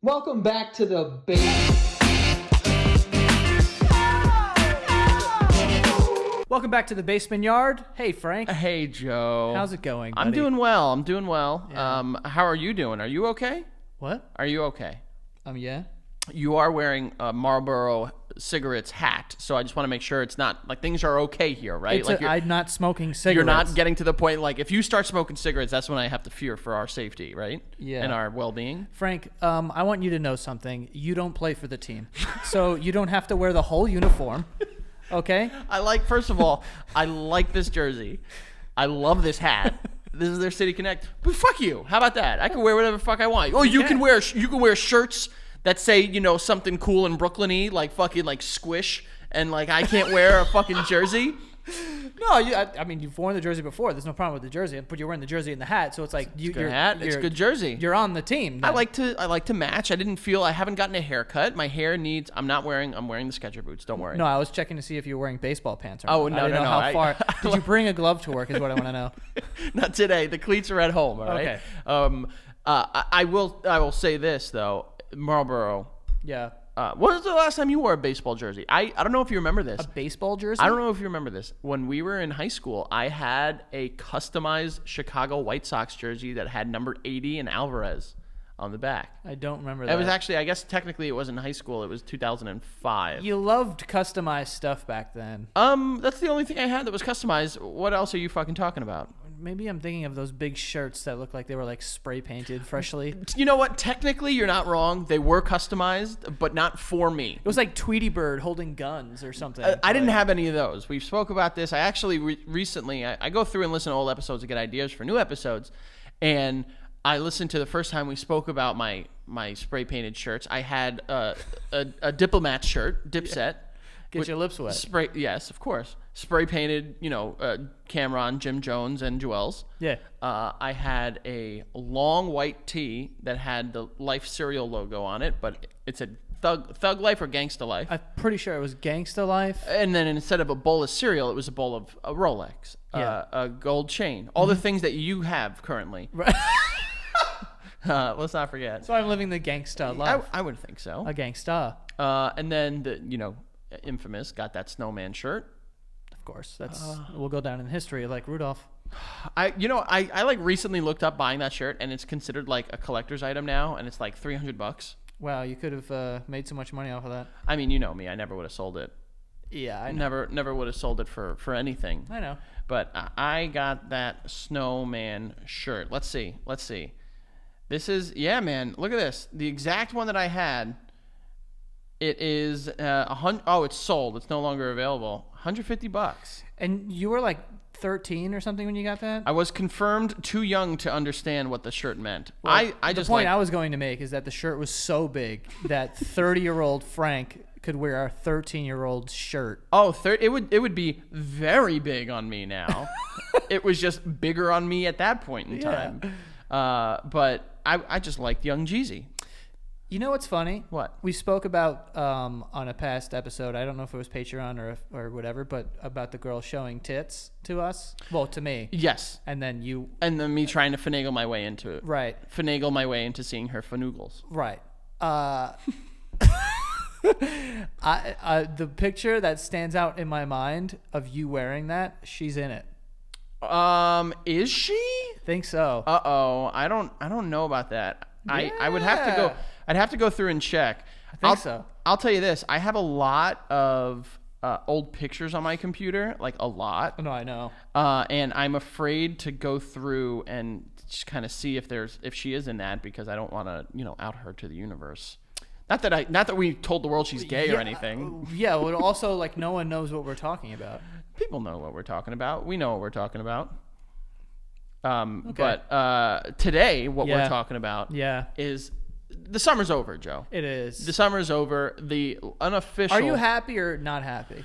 Welcome back to the base. Welcome back to the Basement Yard. Hey, Frank. Hey, Joe. How's it going, buddy? I'm doing well. I'm doing well. Yeah. How are you doing? Are you okay? What? Are you okay? Yeah. You are wearing a Marlboro Cigarettes hat, so I just want to make sure it's not like things are okay here, right? I'm not smoking cigarettes. You're not getting to the point like if you start smoking cigarettes, that's when I have to fear for our safety, right? Yeah. And our well-being. Frank, I want you to know something. You don't play for the team, so you don't have to wear the whole uniform. Okay? First of all, I like this jersey. I love this hat. This is their City Connect. But fuck you. How about that? I can wear whatever the fuck I want. Oh, you can wear shirts that say, you know, something cool and Brooklyn-y, like fucking like Squish, and like I can't wear a fucking jersey. No, I mean, you've worn the jersey before. There's no problem with the jersey, but you're wearing the jersey and the hat, so it's like Good hat. It's a good jersey. You're on the team. I like to match. I haven't gotten a haircut. My hair needs. I'm wearing the Skechers boots. Don't worry. No, I was checking to see if you were wearing baseball pants or Oh, not. no, I didn't no, know no. How far? Did you bring a glove to work is what I want to know. Not today. The cleats are at home. All right. Okay. I will say this though. Marlboro. Yeah. When was the last time you wore a baseball jersey? I don't know if you remember this. A baseball jersey? I don't know if you remember this. When we were in high school, I had a customized Chicago White Sox jersey that had number 80 and Alvarez on the back. I don't remember that. It was actually, I guess technically it wasn't high school. It was 2005. You loved customized stuff back then. That's the only thing I had that was customized. What else are you fucking talking about? Maybe I'm thinking of those big shirts that look like they were like spray painted freshly. You know what? Technically, you're not wrong. They were customized, but not for me. It was like Tweety Bird holding guns or something. I didn't have any of those. We've spoke about this. I actually recently, I go through and listen to old episodes to get ideas for new episodes. And I listened to the first time we spoke about my spray painted shirts. I had a Diplomat shirt, Dipset. Get your lips wet. Yes, of course. Spray painted, Cameron, Jim Jones, and Jewels. Yeah. I had a long white tee that had the Life cereal logo on it, but it said Thug Life or Gangsta Life. I'm pretty sure it was Gangsta Life. And then instead of a bowl of cereal, it was a bowl of a Rolex, a gold chain, all the things that you have currently. Right. Let's not forget. So I'm living the gangsta life. I would think so. A gangsta. And then the infamous got that snowman shirt. Of course, that's will go down in history like Rudolph. I like recently looked up buying that shirt, and it's considered like a collector's item now, and it's like $300. Wow, you could have made so much money off of that. I mean, you know me, I never would have sold it. Yeah, I know. Never would have sold it for anything. I know. But I got that snowman shirt. Let's see. This is, man, look at this. The exact one that I had, it is it's sold. It's no longer available. $150. And you were like 13 or something when you got that? I was confirmed too young to understand what the shirt meant. Well, I the point I was going to make is that the shirt was so big that 30-year-old Frank could wear a 13-year-old shirt. Oh, it would be very big on me now. It was just bigger on me at that point in time. But I just liked Young Jeezy. You know what's funny? What? We spoke about on a past episode, I don't know if it was Patreon or whatever, but about the girl showing tits to us. Well, to me. Yes. And then you... And then me trying to finagle my way into it. Right. Finagle my way into seeing her fanoogles. Right. The picture that stands out in my mind of you wearing that, she's in it. Is she? Think so. I don't know about that. Yeah. I would have to go. I'd have to go through and check. I think so. I'll tell you this. I have a lot of old pictures on my computer, like a lot. No, I know. And I'm afraid to go through and just kind of see if she is in that, because I don't want to, out her to the universe. Not that we told the world she's gay or anything. Yeah, but also like no one knows what we're talking about. People know what we're talking about. We know what we're talking about. Okay. But today, what we're talking about is the summer's over, Joe. It is. The summer's over. The unofficial... Are you happy or not happy?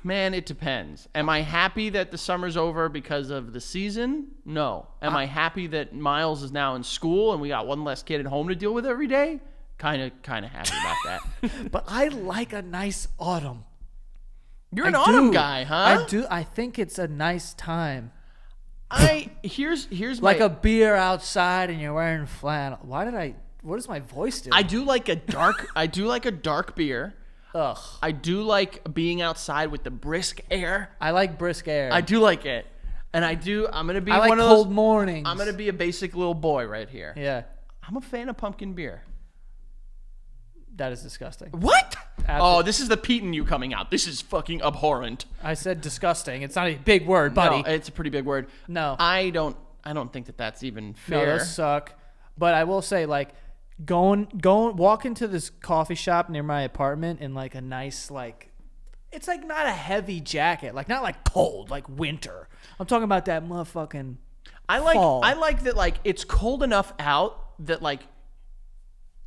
Man, it depends. Am I happy that the summer's over because of the season? No. Am I happy that Miles is now in school and we got one less kid at home to deal with every day? Kind of happy about that. But I like a nice autumn. You're an autumn guy, huh? I do. I think it's a nice time. Here's like a beer outside and you're wearing flannel. Why did I What is my voice doing? I do like a dark beer. Ugh. I do like being outside with the brisk air. I like brisk air. I do like it. And I'm going to be I like one of cold those. mornings. I'm going to be a basic little boy right here. Yeah. I'm a fan of pumpkin beer. That is disgusting. What? Absolutely. Oh, this is the Pete in you coming out. This is fucking abhorrent. I said disgusting. It's not a big word, buddy. No, it's a pretty big word. No. I don't think that that's even No, fair. those suck. But I will say, like, walk into this coffee shop near my apartment in like a nice, like, it's like not a heavy jacket, like not like cold, like winter. I'm talking about that motherfucking fall. I like that, like, it's cold enough out that, like,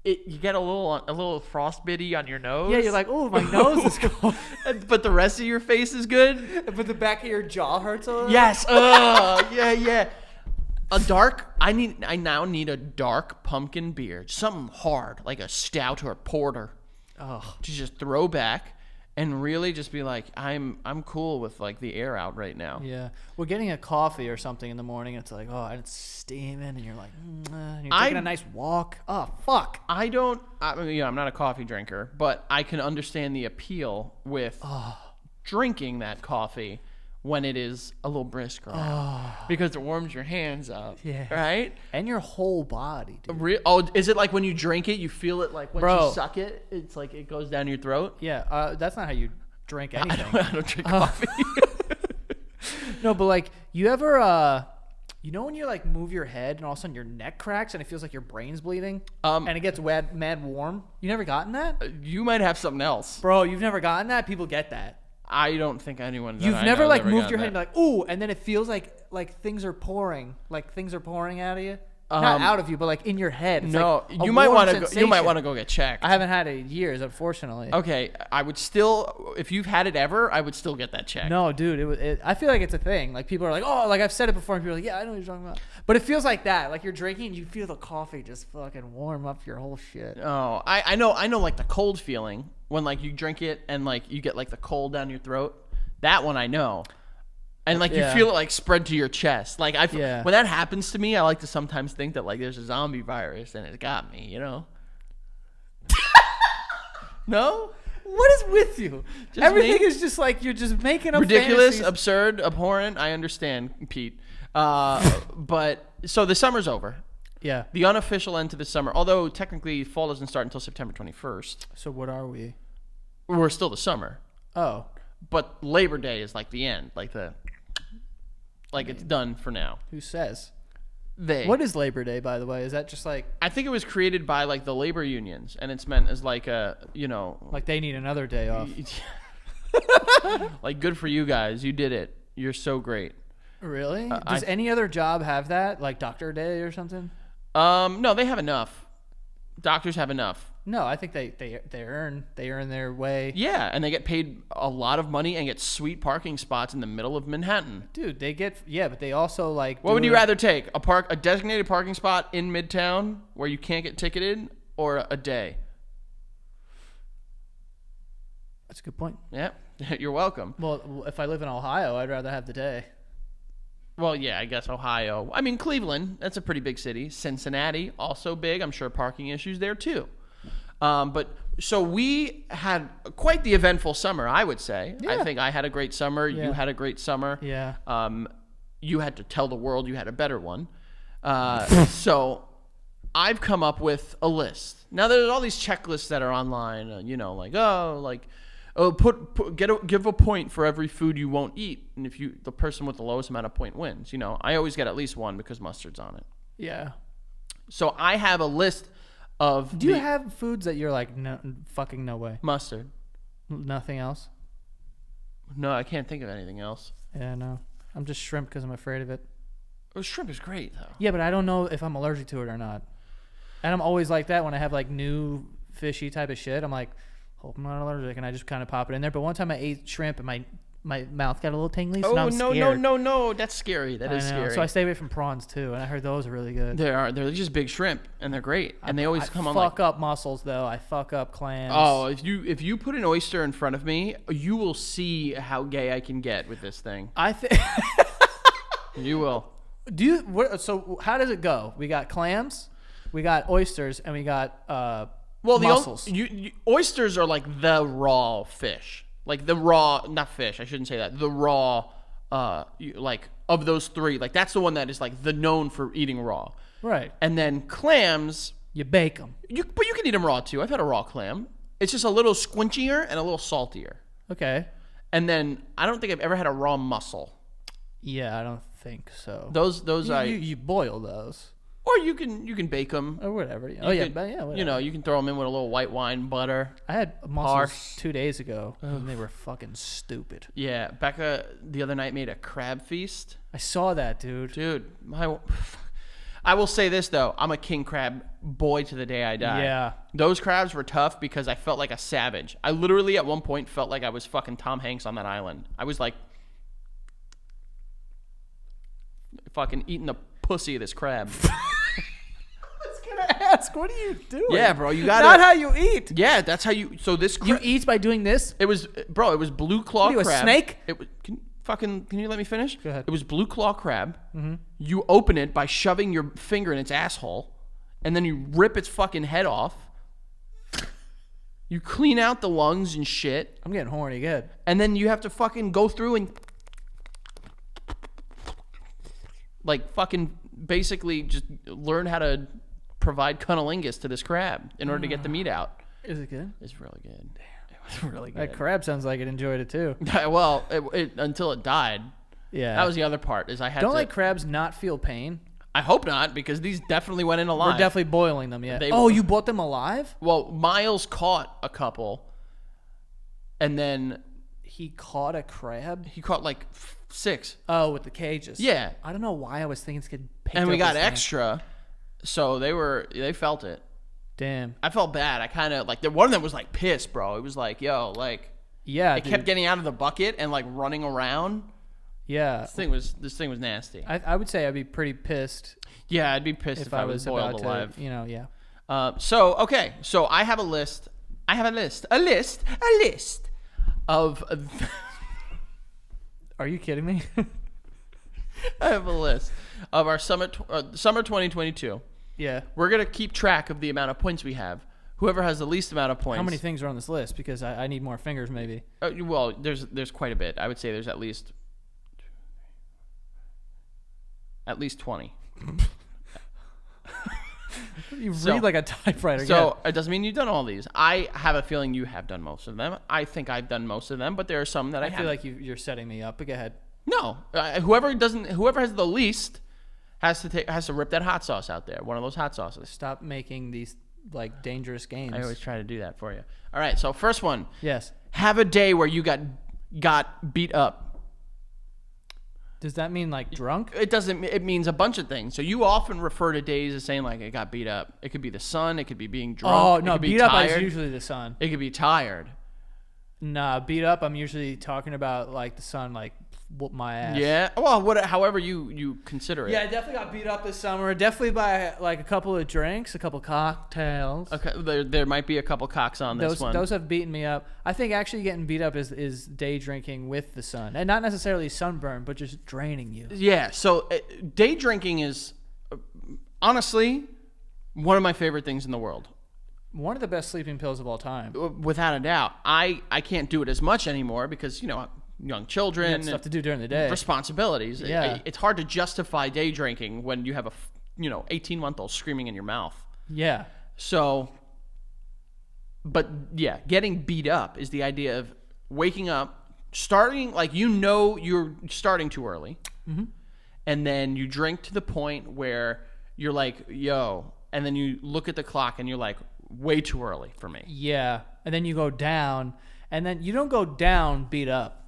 you get a little frostbitty on your nose. Yeah, you're like, oh, my nose is cold. But the rest of your face is good. But the back of your jaw hurts a little. Yes. Yeah. I now need a dark pumpkin beer, something hard like a stout or a porter, Oh, to just throw back and really just be like, I'm cool with like the air out right now. yeah. We're getting a coffee or something in the morning. It's like, oh, it's steaming, and you're like, and you're taking a nice walk. Oh, fuck. I'm not a coffee drinker, but I can understand the appeal with drinking that coffee when it is a little brisk around, because it warms your hands up. Yeah. Right? And your whole body, dude. Is it like when you drink it, you feel it like when Bro. you suck it, it's like it goes down your throat? Yeah, that's not how you drink anything. I don't drink coffee. No, but like, you ever, when you like move your head and all of a sudden your neck cracks and it feels like your brain's bleeding, and it gets mad warm? You never gotten that? You might have something else. Bro, you've never gotten that? People get that. I don't think anyone. You've never like moved your head and be like, ooh, and then it feels like things are pouring out of you. Not out of you, but like in your head. It's No, like a you might warm want to. You might sensation. want to go get checked. I haven't had it in years, unfortunately. Okay, I would still. If you've had it ever, I would still get that checked. No, dude, I feel like it's a thing. Like, people are like, oh, like I've said it before, and people are like, yeah, I know what you're talking about. But it feels like that. Like, you're drinking and you feel the coffee just fucking warm up your whole shit. Oh, I know like the cold feeling when like you drink it and like you get like the cold down your throat. That one I know. And like Yeah. you feel it like spread to your chest. Like Yeah. when that happens to me, I like to sometimes think that like there's a zombie virus and it got me, you know? No? What is with you? Just Everything me? is just like you're just making up Ridiculous, fantasies. absurd, abhorrent. I understand, Pete. But so the summer's over. Yeah. The unofficial end to the summer, although technically fall doesn't start until September 21st. So what are we? We're still the summer. Oh, But Labor Day is like the end, like it's done for now. who says? What What is Labor Day, by the way? Is that just like I think it was created by like the labor unions, and it's meant as like a they need another day off? like good for you guys, you did it. You're so great. Really? Does any other job have that, like Doctor Day or something? No, they have enough. Doctors have enough. No, I think they earn their way. Yeah, and they get paid a lot of money and get sweet parking spots in the middle of Manhattan. Dude, but they also like. What would you rather take? A designated parking spot in Midtown where you can't get ticketed, or a day? That's a good point. Yeah, you're welcome. Well, if I live in Ohio, I'd rather have the day. Well, yeah, I guess Ohio. I mean, Cleveland, that's a pretty big city. Cincinnati, also big. I'm sure parking issues there too. But so we had quite the eventful summer, I would say. Yeah. I think I had a great summer. Yeah. You had a great summer. Yeah. You had to tell the world you had a better one. So I've come up with a list. Now there's all these checklists that are online, give a point for every food you won't eat, and if the person with the lowest amount of point wins. You know, I always get at least one because mustard's on it. Yeah. So I have a list of. Do you have foods that you're like, no, fucking no way? Mustard? Nothing else? No, I can't think of anything else. Yeah, no. I'm just shrimp because I'm afraid of it. Oh, shrimp is great though. Yeah, but I don't know if I'm allergic to it or not. And I'm always like that when I have like new fishy type of shit. I'm like, hope I'm not allergic, and I just kind of pop it in there. But one time I ate shrimp and my mouth got a little tingly, so now I'm scared. No! That's scary. That is I know. scary. So I stay away from prawns too, and I heard those are really good. They're just big shrimp, and they're great, and they always I come on fuck like. up mussels though. I fuck up clams. Oh, if you put an oyster in front of me, you will see how gay I can get with this thing. I think. You will. So how does it go? We got clams. We got oysters and we got Well, mussels. Oysters are like the raw fish, like the raw, not fish. I shouldn't say that. The raw, like of those three, like that's the one that is like the known for eating raw. Right. And then clams, You bake them. but you can eat them raw too. I've had a raw clam. It's just a little squinchier and a little saltier. Okay. And then I don't think I've ever had a raw mussel. Yeah, I don't think so. Those You boil those or you can bake them. or whatever. You Yeah, could, whatever. you know, you can throw them in with a little white wine, butter. I had mussels Parse. 2 days ago, and they were fucking stupid. Yeah, Becca the other night made a crab feast. I saw that, dude. Dude, I will say this though, I'm a king crab boy to the day I die. Yeah. Those crabs were tough because I felt like a savage. I literally at one point felt like I was fucking Tom Hanks on that island. I was like fucking eating the pussy of this crab. I was gonna ask, what are you doing? Yeah, bro, you got Not how you eat. Yeah, that's how you. So this You eat by doing this. It was, bro. It was blue claw What are you, a crab. snake? It was. Can you let me finish? Go ahead. It was blue claw crab. Mm-hmm. You open it by shoving your finger in its asshole, and then you rip its fucking head off. You clean out the lungs and shit, I'm getting horny good. and then you have to fucking go through and like fucking basically just learn how to provide cunnilingus to this crab in order to get the meat out. Is it good? It's really good. It was really good. That crab sounds like it enjoyed it too. Well, until it died. Yeah. That was the other part. Is I had Don't to. like crabs not feel pain? I hope not, because these definitely went in alive. We're definitely boiling them yet. They- Oh, you bought them alive? Well, Miles caught a couple, and then He caught a crab? he caught like 6. Oh, with the cages. Yeah. I don't know why I was thinking it's getting picked And we up got as things. extra, so they felt it. Damn. I felt bad. I kind of like one of them was like pissed, bro. It was like, yo, like Yeah, it dude. kept getting out of the bucket and like running around. Yeah. This thing was nasty. I would say I'd be pretty pissed Yeah, I'd be pissed if I was boiled about alive. to, yeah. Okay. So I have a list. A list of. Are you kidding me? I have a list of our summer 2022. Yeah. We're gonna keep track of the amount of points we have. Whoever has the least amount of points. How many things are on this list? Because I need more fingers, maybe. Well, there's quite a bit. I would say there's at least 20. You So- read like a typewriter. So it doesn't mean you've done all these. I have a feeling you have done most of them. I think I've done most of them, but there are some that I I feel haven't. like you're setting me up. But go ahead. No, whoever has the least has to rip that hot sauce out there. One of those hot sauces. Stop making these like dangerous games. I always try to do that for you. All right, so first one. Yes. Have a day where you got beat up. Does that mean like drunk? It doesn't. It means a bunch of things. So you often refer to days as saying like it got beat up. It could be the sun. It could be being drunk. Oh it no, could be beat up tired. is usually the sun. It could be tired. Nah, beat up. I'm usually talking about like the sun, like whoop my ass. Yeah. Well, however you consider it. Yeah, I definitely got beat up this summer. Definitely by like a couple of drinks, a couple cocktails. Okay. There might be a couple cocks on this one. Those have beaten me up. I think actually getting beat up is day drinking with the sun, and not necessarily sunburn, but just draining you. Yeah. So day drinking is honestly one of my favorite things in the world. One of the best sleeping pills of all time. Without a doubt. I can't do it as much anymore because young children You got stuff to do during the day. responsibilities. Yeah. It's hard to justify day drinking when you have a 18-month-old screaming in your mouth. Yeah. So, but yeah, getting beat up is the idea of waking up, starting like you're starting too early, and then you drink to the point where you're like, yo, and then you look at the clock and you're like, way too early for me. Yeah. And then you go down, and then you don't go down beat up.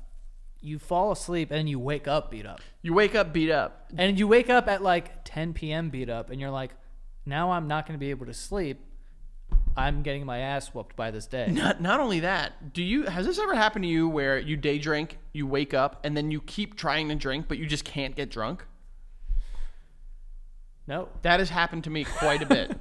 You fall asleep, and then you wake up beat up. You wake up beat up. And you wake up at like 10 p.m. beat up, and you're like, now I'm not going to be able to sleep. I'm getting my ass whooped by this day. Not only that, has this ever happened to you where you day drink, you wake up, and then you keep trying to drink, but you just can't get drunk? No. That has happened to me quite a bit.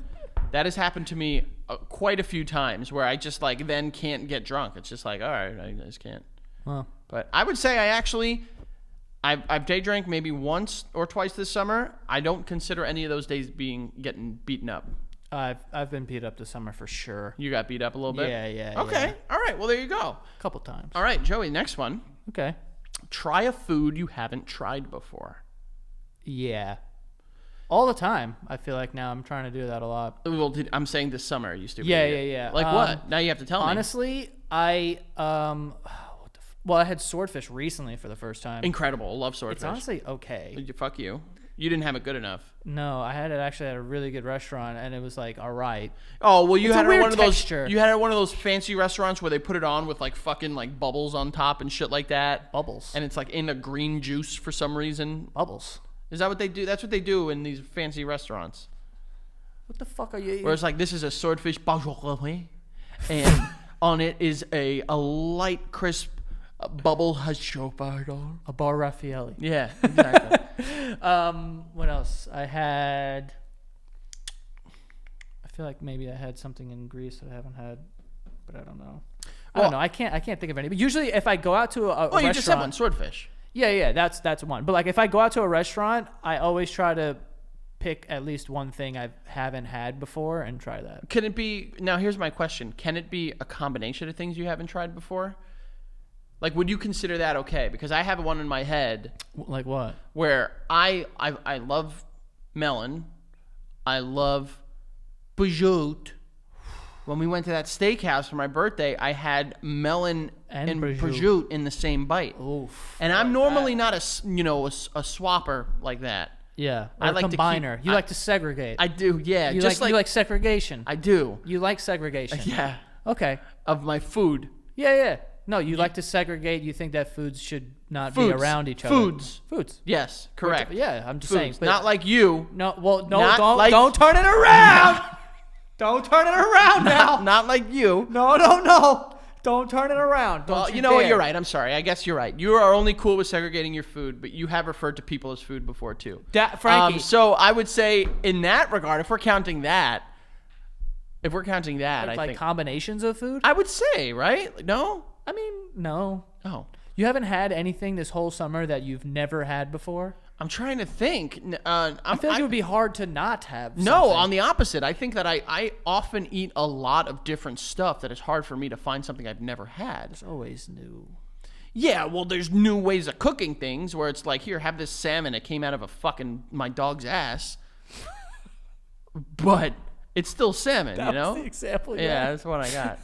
That has happened to me quite a few times where I just like then can't get drunk. It's just like, all right, I just can't. Well, But I would say I've day drank maybe once or twice this summer. I don't consider any of those days getting beaten up. I've been beat up this summer for sure. You got beat up a little bit? Yeah. Okay. Yeah. All right. Well, there you go. A couple times. All right, Joey, next one. Okay. Try a food you haven't tried before. Yeah. All the time. I feel like now I'm trying to do that a lot. Well, I'm saying this summer, you stupid Yeah, idiot. yeah. Like what? Now you have to tell me. Honestly, I I had swordfish recently for the first time. Incredible. Love swordfish. It's honestly okay. Fuck you. You didn't have it good enough. No, I had it actually at a really good restaurant, and it was like all right. Oh well, you It's a had it at weird one of texture. those. You had it at one of those fancy restaurants where they put it on with like fucking like bubbles on top and shit like that. Bubbles. And it's like in a green juice for some reason. Bubbles. Is that what they do? That's what they do in these fancy restaurants. What the fuck are you? Where it's like this is a swordfish and on it is a light crisp bubble on. A bar Raffaelli. Yeah, exactly. What else? I feel like maybe I had something in Greece that I haven't had, but I don't know. I don't know. I can't think of any. But usually, if I go out to a Well, you restaurant, just said one, swordfish. Yeah, that's one. But like, if I go out to a restaurant, I always try to pick at least one thing I haven't had before and try that. Can it be? Now, here's my question: can it be a combination of things you haven't tried before? Like, would you consider that okay? Because I have one in my head. Like what? Where I love melon, I love prosciutto. When we went to that steakhouse for my birthday, I had melon and prosciutto in the same bite. Oof. And I'm normally not a swapper like that. Yeah, I or like to combiner. keep- you like to segregate. I do, yeah. you just like you like segregation. I do. You like segregation. Yeah. Okay. Of my food. Yeah. No, you like to segregate. You think that foods should not be Foods. around each other. Foods. Yes, correct. Yeah, I'm just Foods. saying. But Not like you. no, well, no, Not don't like- don't turn it around. Don't turn it around now. Not like you. No. Don't turn it around. Don't Well, you you know what? dare. You're right. I'm sorry. I guess you're right. You are only cool with segregating your food, but you have referred to people as food before too. Frankie. So I would say, in that regard, if we're counting that, I like think combinations of food. I would say, right? Like, no. I mean, no. Oh, You haven't had anything this whole summer that you've never had before? I'm trying to think. I feel like it would be hard to not have No, something. on the opposite. I think that I often eat a lot of different stuff that it's hard for me to find something I've never had. It's always new. Yeah, well, there's new ways of cooking things where it's like, here, have this salmon. It came out of my dog's ass. But it's still salmon, you know? That's the example. Yeah, that's what I got.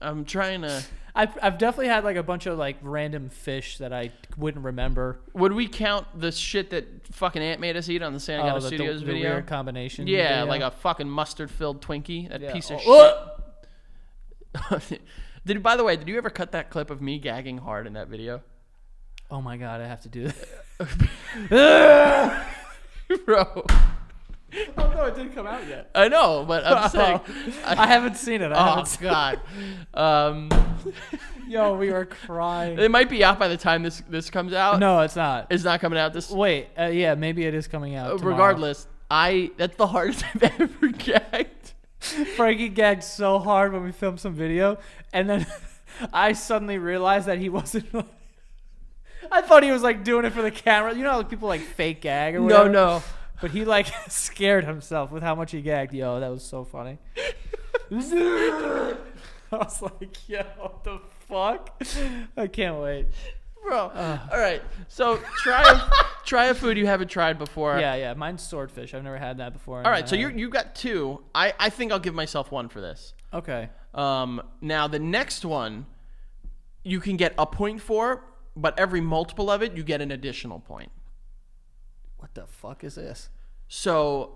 I'm trying to... I've definitely had like a bunch of like random fish that I wouldn't remember. Would we count the shit that fuking Ant made us eat on the Santa Gato Studios the video? weird combination. Yeah, video? like a fucking mustard-filled Twinkie. That Yeah. piece of Oh, shit. By the way, did you ever cut that clip of me gagging hard in that video? Oh my god, I have to do that. Bro. Oh no, it didn't come out yet. I know, but I'm saying... I haven't seen it. Oh, God. Yo, we were crying. It might be out by the time this comes out. No, it's not. It's not coming out this... Wait, yeah, maybe it is coming out tomorrow. Regardless, that's the hardest I've ever gagged. Frankie gagged so hard when we filmed some video, and then I suddenly realized that he wasn't. Like, I thought he was like doing it for the camera. You know, like people like fake gag or whatever. No. But he like scared himself with how much he gagged. Yo, that was so funny. I was like, yo, what the fuck? I can't wait. Bro. All right. So try a food you haven't tried before. Yeah. Mine's swordfish. I've never had that before. All right. So you got two. I think I'll give myself one for this. Okay. Now the next one, you can get a point for, but every multiple of it, you get an additional point. What the fuck is this? So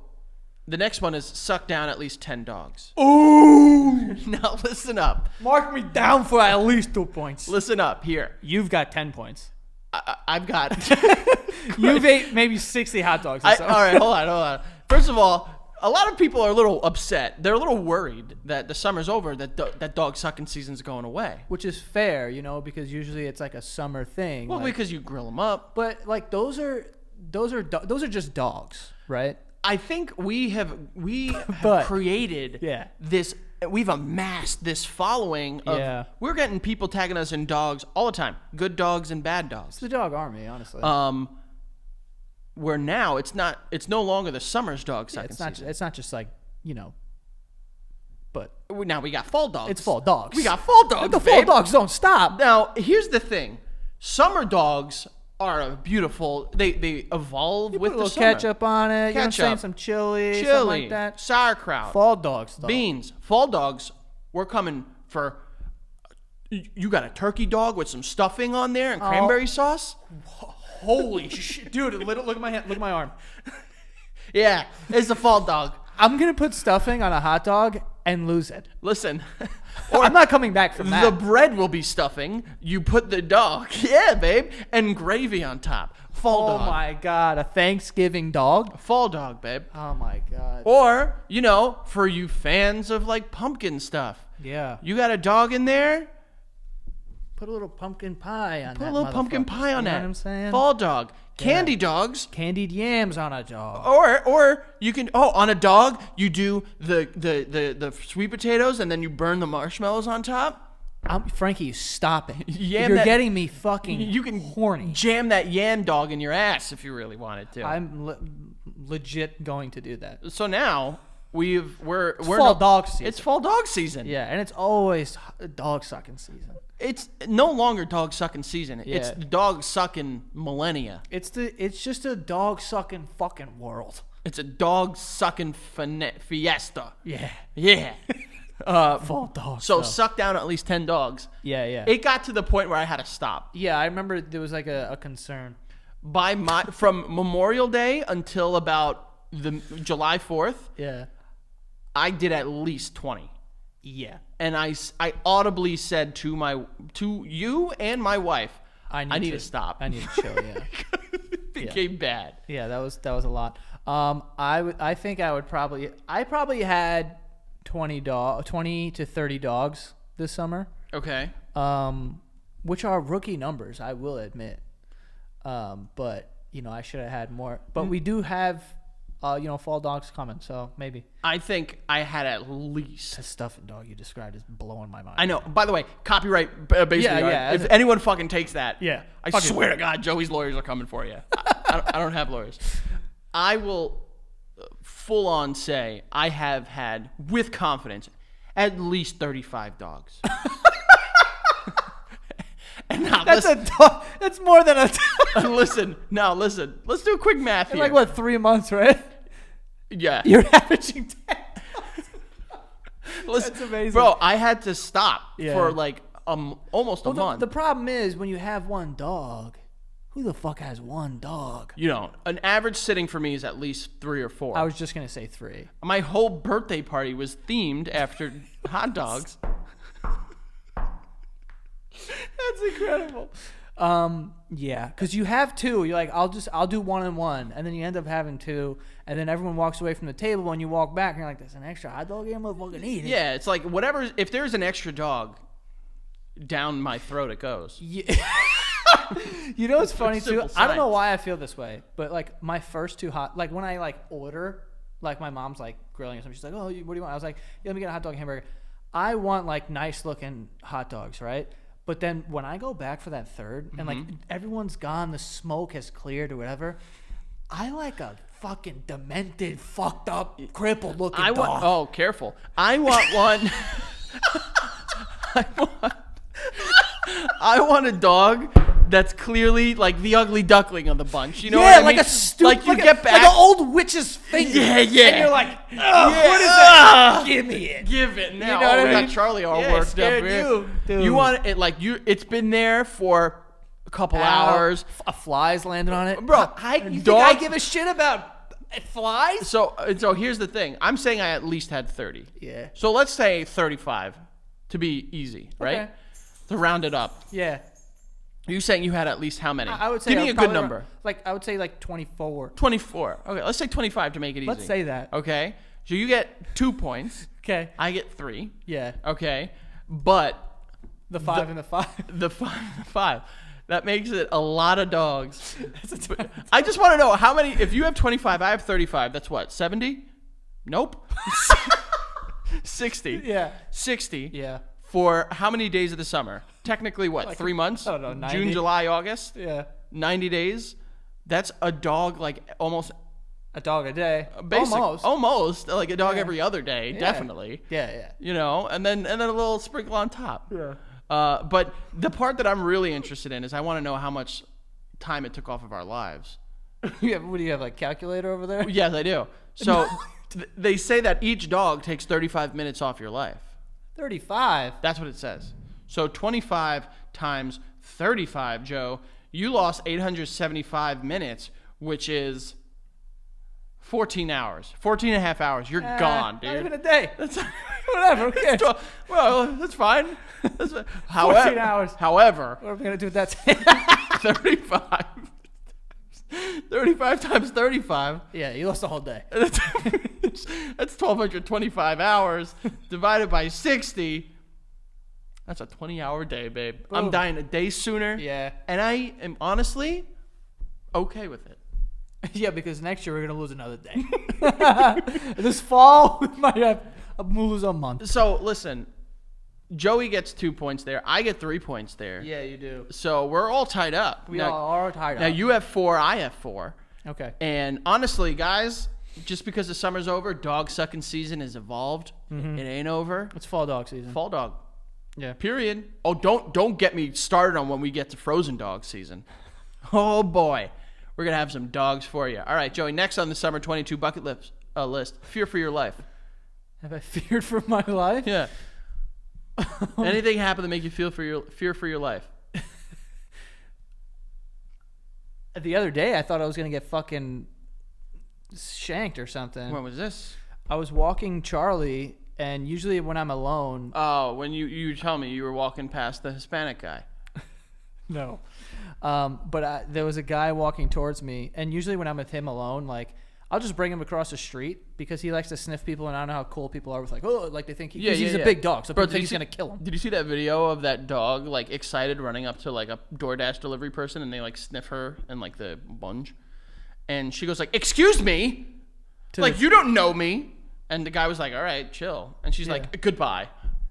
the next one is suck down at least 10 dogs. Ooh! Now listen up. Mark me down for at least 2 points. Listen up here. You've got 10 points. I've got... You've ate maybe 60 hot dogs or all something. right, hold on. First of all, a lot of people are a little upset. They're a little worried that the summer's over, that dog sucking season's going away. Which is fair, you know, because usually it's like a summer thing. Well, like, because you grill them up. but like those are just dogs, right? I think we have But- created Yeah. this. We've amassed this following of. Yeah. We're getting people tagging us in dogs all the time. Good dogs and bad dogs. It's the dog army, honestly. Where now it's no longer the summer's dog sucking it's not. season. It's not just like but Now we got fall dogs. it's fall dogs. We got fall dogs. The fall babe. dogs don't stop. Now, here's the thing. Summer dogs are beautiful. They evolve with Put a the little summer. ketchup on it. You know what I'm saying? Ketchup. Some chili, something Chili, like that. sauerkraut, Fall dogs, though. beans. Fall dogs, we're coming for... You got a turkey dog with some stuffing on there and cranberry sauce? Holy shit, dude! Look at my hand. Look at my arm. Yeah, it's a fall dog. I'm gonna put stuffing on a hot dog and lose it. Listen, I'm not coming back from that. the bread will be stuffing. You put the dog, yeah, babe, and gravy on top. Fall Oh dog. my god, a Thanksgiving dog? Fall dog, babe. Oh my god. Or, for you fans of like pumpkin stuff, Yeah. you got a dog in there? Put a little pumpkin pie on that. Put a little pumpkin motherfucker. pie on You that. know what I'm saying? Fall dog. Candy dogs. Candied yams on a dog. Or you can on a dog you do the sweet potatoes and then you burn the marshmallows on top. Frankie, stop it. Yam You're that- getting me fucking You can horny. jam that yam dog in your ass if you really wanted to. I'm legit going to do that. So now we're fall dog season. It's fall dog season. Yeah, and it's always dog sucking season. It's no longer dog sucking season. It's Yeah. dog sucking millennia. It's just a dog sucking fucking world. It's a dog sucking fiesta. Yeah. Yeah. Fall dogs. So though. suck down at least 10 dogs. yeah. It got to the point where I had to stop. Yeah, I remember there was like a concern. From Memorial Day until about the July 4th, Yeah. I did at least 20. Yeah. And I audibly said to you and my wife, I need to stop. I need to chill. Yeah. It became bad. Yeah, that was a lot. I think I probably had 20 to 30 dogs this summer. Okay. Which are rookie numbers, I will admit. But I should have had more. But we do have fall dogs coming, so maybe. I think I had at least. The stuffing dog you described is blowing my mind. I know. By the way, copyright basically. Yeah. If anyone fucking takes that, Yeah. I Fuck it. swear to God, Joey's lawyers are coming for you. I don't have lawyers. I will full on say I have had, with confidence, at least 35 dogs. And now That's a dog. That's more than a listen. Listen. Let's do a quick math here. like what 3 months, right? Yeah. You're averaging 10. Listen, That's amazing. bro. I had to stop Yeah. for like almost a month. The problem is when you have one dog, who the fuck has one dog? An average sitting for me is at least 3 or 4. I was just gonna say 3. My whole birthday party was themed after hot dogs. That's incredible. Yeah, because you have 2. You're like, I'll do 1 and 1, and then you end up having 2, and then everyone walks away from the table, and you walk back, and you're like, there's an extra hot dog here, motherfucking eat it. Yeah, it's like whatever. If there's an extra dog, down my throat it goes. Yeah. You know what's funny too? Simple I don't know science. why I feel this way, but like my first 2 like when I order, like my mom's like grilling or something, she's like, oh, what do you want? I was like, yeah, let me get a hot dog and hamburger. I want like nice looking hot dogs, right? But then when I go back for that third and like everyone's gone, the smoke has cleared or whatever, I like a fucking demented, fucked up, crippled looking dog. Oh, careful! I want one. I want a dog that's clearly like the ugly duckling of the bunch. You know what I mean? like a stupid, Like you get back. like an old witch's finger. Yeah, yeah. And you're like, oh, Yeah. what is that? Give me it. Give it now. You know what I We got mean? Charlie all Yeah, worked up scared here. you, dude. You want it like you? It's been there for a couple hours. A fly's landed on it, Bro, You think dog- I give a shit about flies? So here's the thing. I'm saying I at least had 30. Yeah. So let's say 35 to be easy, right? Okay. To round it up. Yeah. Are you saying you had at least how many? I would say Give me a good probably number. I would say like 24. 24. Okay, let's say 25 to make it easy. Let's say that. Okay. So you get 2 points. Okay. I get 3. Yeah. Okay. But The 5 and the 5. the 5. That makes it a lot of dogs. I just want to know how many. If you have 25, I have 35. That's what? 70? Nope. 60. Yeah. 60. Yeah. For how many days of the summer? Technically, what? 3 months? I don't know, 90? June, July, August? Yeah. 90 days? That's a dog like almost A dog a day. Almost like a dog Yeah. every other day, Yeah. definitely. Yeah. You know, and then a little sprinkle on top. Yeah. But the part that I'm really interested in is I want to know how much time it took off of our lives. What do you have, like calculator over there? Yes, I do. So they say that each dog takes 35 minutes off your life. 35. That's what it says. So 25 times 35, Joe, you lost 875 minutes, which is 14 hours. 14 and a half hours. You're gone, dude. Not even a day. That's Whatever. Who cares? well, that's fine. 14 However, hours. However, What are we gonna do with that? 35 times 35. Yeah, you lost the whole day. That's 1,225 hours divided by 60. That's a 20-hour day, babe. I'm Boom. dying a day sooner. Yeah. And I am honestly okay with it. Yeah, because next year we're gonna lose another day. This fall we might have lose a month. So listen, Joey gets 2 points there. I get 3 points there. Yeah, you do. So we're all tied up. We all are tired. Now you have 4, I have 4. Okay. And honestly, guys, just because the summer's over, dog sucking season has evolved. It ain't over. It's fall dog season. Fall dog. Yeah. Period. Oh, don't get me started on when we get to frozen dog season. Oh boy, we're gonna have some dogs for you. All right, Joey. Next on the summer 22 bucket list, fear for your life. Have I feared for my life? Yeah. Anything happen to make you fear for your life? The other day I thought I was gonna get fucking shanked or something. When was this? I was walking Charlie, and usually when I'm alone, Oh, when you tell me you were walking past the Hispanic guy. no. But there was a guy walking towards me, and usually when I'm with him alone, like I'll just bring him across the street because he likes to sniff people, and I don't know how cool people are with like, oh, like they think he's a big dog, so Bro, people think did he's you gonna kill him. Did you see that video of that dog like excited running up to like a DoorDash delivery person and they like sniff her and like the bunge, and she goes like, "Excuse me, like you don't know me," and the guy was like, "All right, chill," and she's like, "Goodbye,"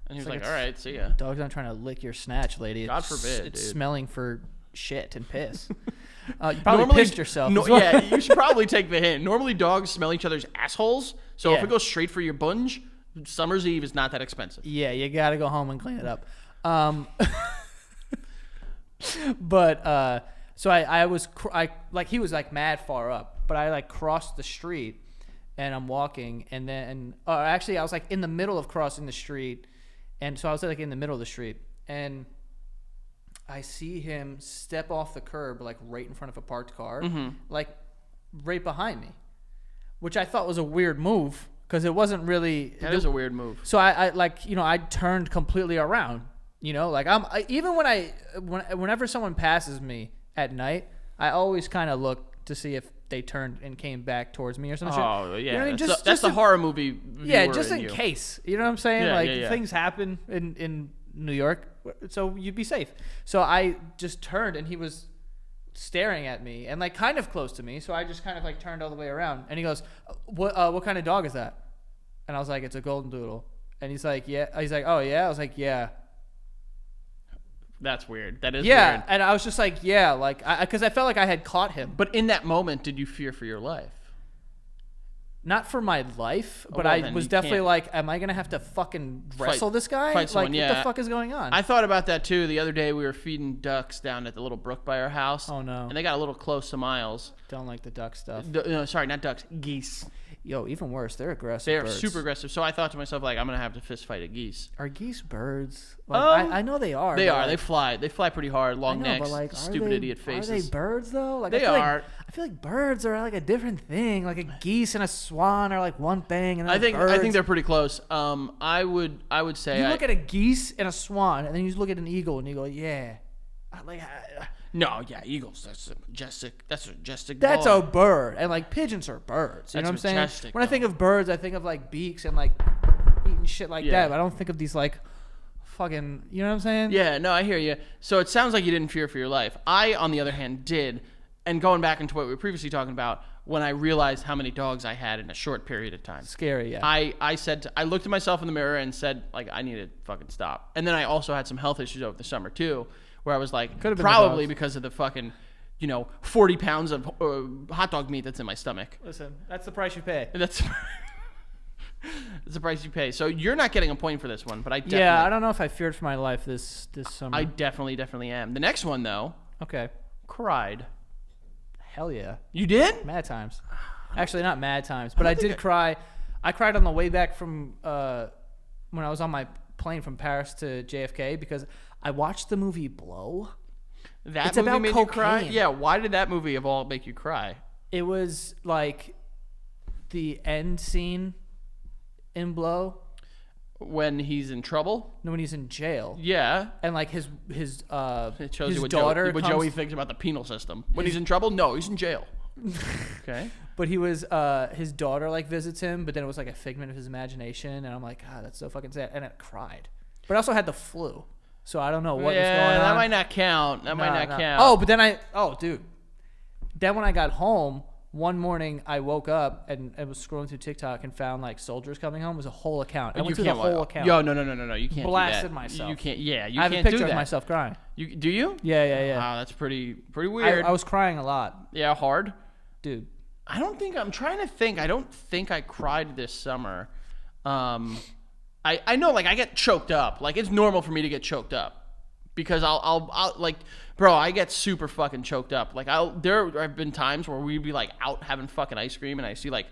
and he was like like, "All right, see ya." Dogs aren't trying to lick your snatch, lady. God forbid, It's dude. smelling for shit and piss. You probably pissed yourself. as well. Yeah, you should probably take the hint. Normally, dogs smell each other's assholes, so if Yeah. it goes straight for your bunge, Summer's Eve is not that expensive. Yeah, you gotta go home and clean it up. But so I was like he was like mad far up, but I like crossed the street and I'm walking, and then actually I was like in the middle of crossing the street, and so I was like in the middle of the street, and I see him step off the curb like right in front of a parked car, like right behind me, which I thought was a weird move because it wasn't really. That is a weird move. So I like, I turned completely around, like even whenever someone passes me at night, I always kind of look to see if they turned and came back towards me or something. Oh, yeah. You know what I mean? That's the horror movie. Yeah, viewer just in you. case. You know what I'm saying? Yeah, like yeah. things happen in New York, so you'd be safe. So I just turned and he was staring at me and like kind of close to me. So I just kind of like turned all the way around, and he goes, "What kind of dog is that?" And I was like, "It's a golden doodle." And he's like, "Yeah." He's like, "Oh yeah." I was like, "Yeah." That's weird. That is Yeah, weird. and I was just like, "Yeah," like because I felt like I had caught him. But in that moment, did you fear for your life? Not for my life, but well, I then was you definitely can't. like, am I gonna have to fucking wrestle this guy? fight someone, like, yeah. what the fuck is going on? I thought about that too. The other day, we were feeding ducks down at the little brook by our house. Oh, no. And they got a little close to Miles. Don't like the duck stuff. No, sorry, not ducks. Geese. Yo, even worse, they're aggressive. They're birds. super aggressive. So I thought to myself, like, I'm gonna have to fist fight a geese. Are geese birds? Like, I know they are. They but, are. like, They fly. They fly pretty hard. I Long know, necks. but like, Stupid idiot faces. Are they birds though? Like, They are. I feel like birds are like a different thing. Like a geese and a swan are like one thing, and then I think birds. they're pretty close. I would say You look at a geese and a swan, and then you look at an eagle, and you go, yeah. no, yeah, eagles. That's a majestic. That's a majestic. That's dog. a bird, and like pigeons are birds. You know what I'm That's saying? majestic, When I think of birds, I think of like beaks and like eating shit like Yeah. that. But I don't think of these like fucking. You know what I'm saying? Yeah, no, I hear you. So it sounds like you didn't fear for your life. I, on the other hand, did. And going back into what we were previously talking about, when I realized how many dogs I had in a short period of time, Scary. Yeah. I looked at myself in the mirror and said, like, I need to fucking stop. And then I also had some health issues over the summer too, where I was like, Could've been the probably dogs. because of the fucking 40 pounds of hot dog meat that's in my stomach. Listen, that's the price you pay. That's the price you pay. So you're not getting a point for this one, but I definitely, Yeah, I don't know if I feared for my life this summer. I definitely am. The next one though, Okay. cried. Hell yeah. You did? Mad times. Actually, not mad times, but I did cry. I cried on the way back from when I was on my plane from Paris to JFK because I watched the movie Blow. That It's movie about made you cry? cocaine. Yeah, why did that movie of all make you cry? It was like the end scene in Blow When he's in trouble? when he's in jail. Yeah. And like his It shows his you what, daughter what comes, Joey thinks about the penal system. When he's in trouble? No, he's in jail. Okay. but he was his daughter like visits him, but then it was like a figment of his imagination, and I'm like, God, that's so fucking sad, and I cried. But I also had the flu, so I don't know what was going on. that might not count. That might not count. Oh, but then dude. Then when I got home, one morning I woke up and I was scrolling through TikTok and found like soldiers coming home. It was a whole account. I went through the whole account. Yo, no. You can't Blasted do that. myself. You can't. Yeah, you I have can't a picture do of that. myself crying. You do you? Yeah. Wow, that's pretty weird. I was crying a lot, Yeah, hard. dude. I'm trying to think. I don't think I cried this summer. I know, like, I get choked up. Like, it's normal for me to get choked up because I'll like, bro, I get super fucking choked up. Like, there have been times where we'd be like out having fucking ice cream and I see like,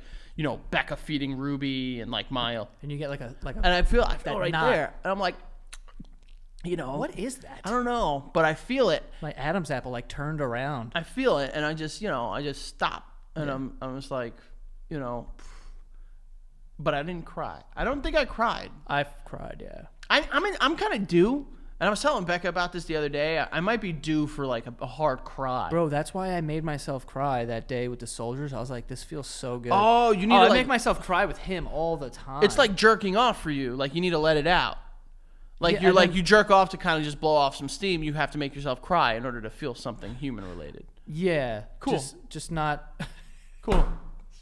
Becca feeding Ruby and like Mile. And you get like a And I feel that right knot. there. And I'm like, what is that? I don't know, but I feel it. My Adam's apple like turned around. I feel it, and I just stop, and I'm just like, but I didn't cry. I don't think I cried. I've cried, yeah. I'm kind of due, and I was telling Becca about this the other day. I might be due for like a hard cry. Bro, that's why I made myself cry that day with the soldiers. I was like, this feels so good. Oh, you need to I like, make myself cry with him all the time. it's like jerking off for you. Like you need to let it out. Like Yeah, you're and like then- you jerk off to kind of just blow off some steam. You have to make yourself cry in order to feel something human related. yeah, Cool. Just not Cool.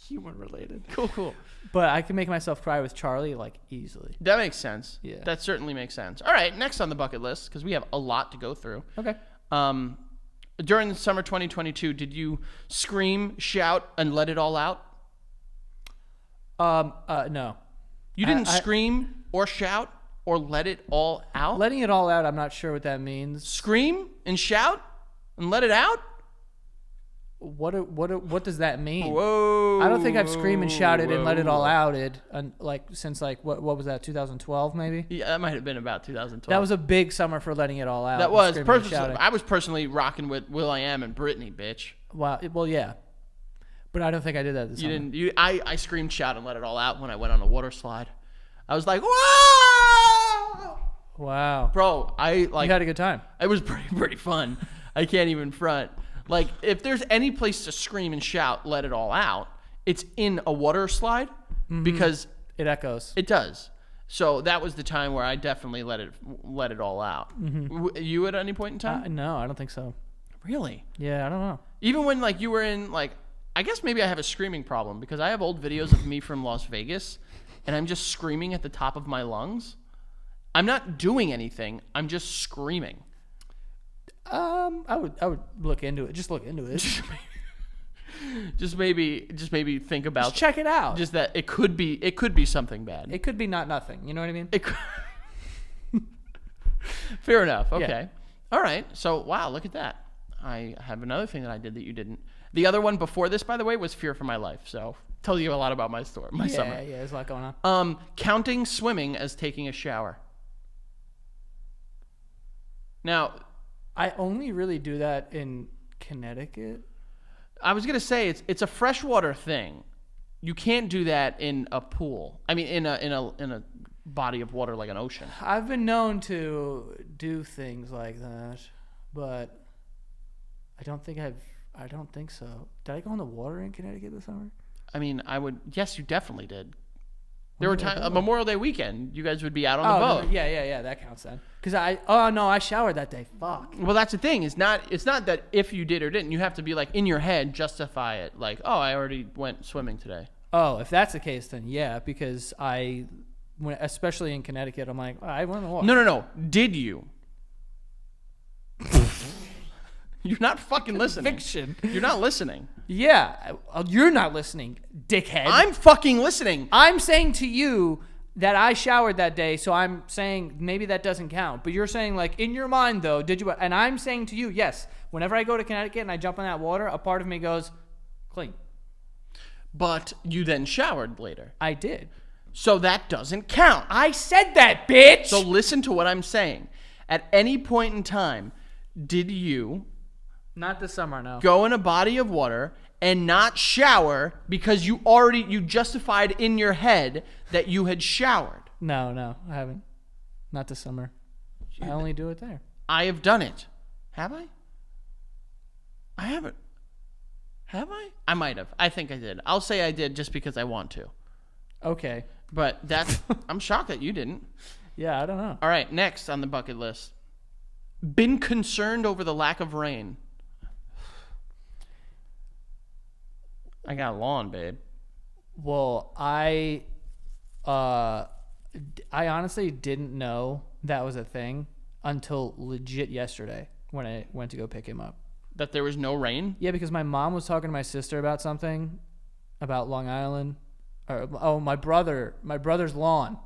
human related. Cool. But I can make myself cry with Charlie like easily. That makes sense. Yeah. That certainly makes sense. All right, next on the bucket list, because we have a lot to go through. Okay. During the summer 2022, did you scream, shout, and let it all out? No. You didn't I- scream or shout or let it all out? Letting it all out, I'm not sure what that means. Scream and shout and let it out? What does that mean? Whoa. I don't think I've screamed and shouted and let it all whoa. outed since like what was that, 2012 maybe? Yeah, that might have been about 2012. That was a big summer for letting it all out. That and was screaming and personally. shouting. I was personally rocking with Will.i.am and Britney, bitch. Wow. Well, yeah. But I don't think I did that this You summer. didn't. I screamed, shout, and let it all out when I went on a water slide. I was like, whoa, Wow. bro. I like. You had a good time. It was pretty fun. I can't even front. Like, if there's any place to scream and shout, let it all out, it's in a water slide because It echoes. it does. So that was the time where I definitely let it all out. You at any point in time? No, I don't think so. Really? Yeah, I don't know. Even when like you were in like, I guess maybe I have a screaming problem because I have old videos of me from Las Vegas, and I'm just screaming at the top of my lungs. I'm not doing anything. I'm just screaming. I would look into it. Just look into it. Just maybe think about Just check it out. just that it could be something bad. It could be not nothing. You know what I mean? It could, fair enough. Okay. Yeah. All right. So wow, look at that. I have another thing that I did that you didn't. The other one before this, by the way, was fear for my life. So tell you a lot about my story, my summer. Yeah, there's a lot going on. Counting swimming as taking a shower. Now, I only really do that in Connecticut. I was gonna say it's a freshwater thing. You can't do that in a pool. I mean, in a body of water like an ocean. I've been known to do things like that, but I don't think so. Did I go in the water in Connecticut this summer? I mean, I would. Yes, you definitely did. There were did I times go? Memorial Day weekend. You guys would be out on the boat. Yeah, that counts then. Because I showered that day. Fuck. Well, that's the thing. It's not that if you did or didn't. You have to be like in your head justify it. Like, oh, I already went swimming today. Oh, if that's the case, then yeah, because especially in Connecticut, I'm like, I went in the water. No. Did you? You're not fucking listening. Fiction. You're not listening. Yeah, you're not listening, dickhead. I'm fucking listening. I'm saying to you that I showered that day, so I'm saying maybe that doesn't count. But you're saying, like, in your mind, though, did you? And I'm saying to you, yes, whenever I go to Connecticut and I jump in that water, a part of me goes, clean. But you then showered later. I did. So that doesn't count. I said that, bitch! So listen to what I'm saying. At any point in time, did you Not this summer, no. go in a body of water and not shower because you justified in your head that you had showered? No, I haven't. Not this summer. I only do it there. I have done it. Have I? I haven't. Have I? I might have. I think I did. I'll say I did just because I want to. Okay. But that's... I'm shocked that you didn't. Yeah, I don't know. All right, next on the bucket list. Been concerned over the lack of rain. I got a lawn, babe. Well, I honestly didn't know that was a thing until legit yesterday when I went to go pick him up. That there was no rain? Yeah, because my mom was talking to my sister about something, about Long Island. My brother's lawn.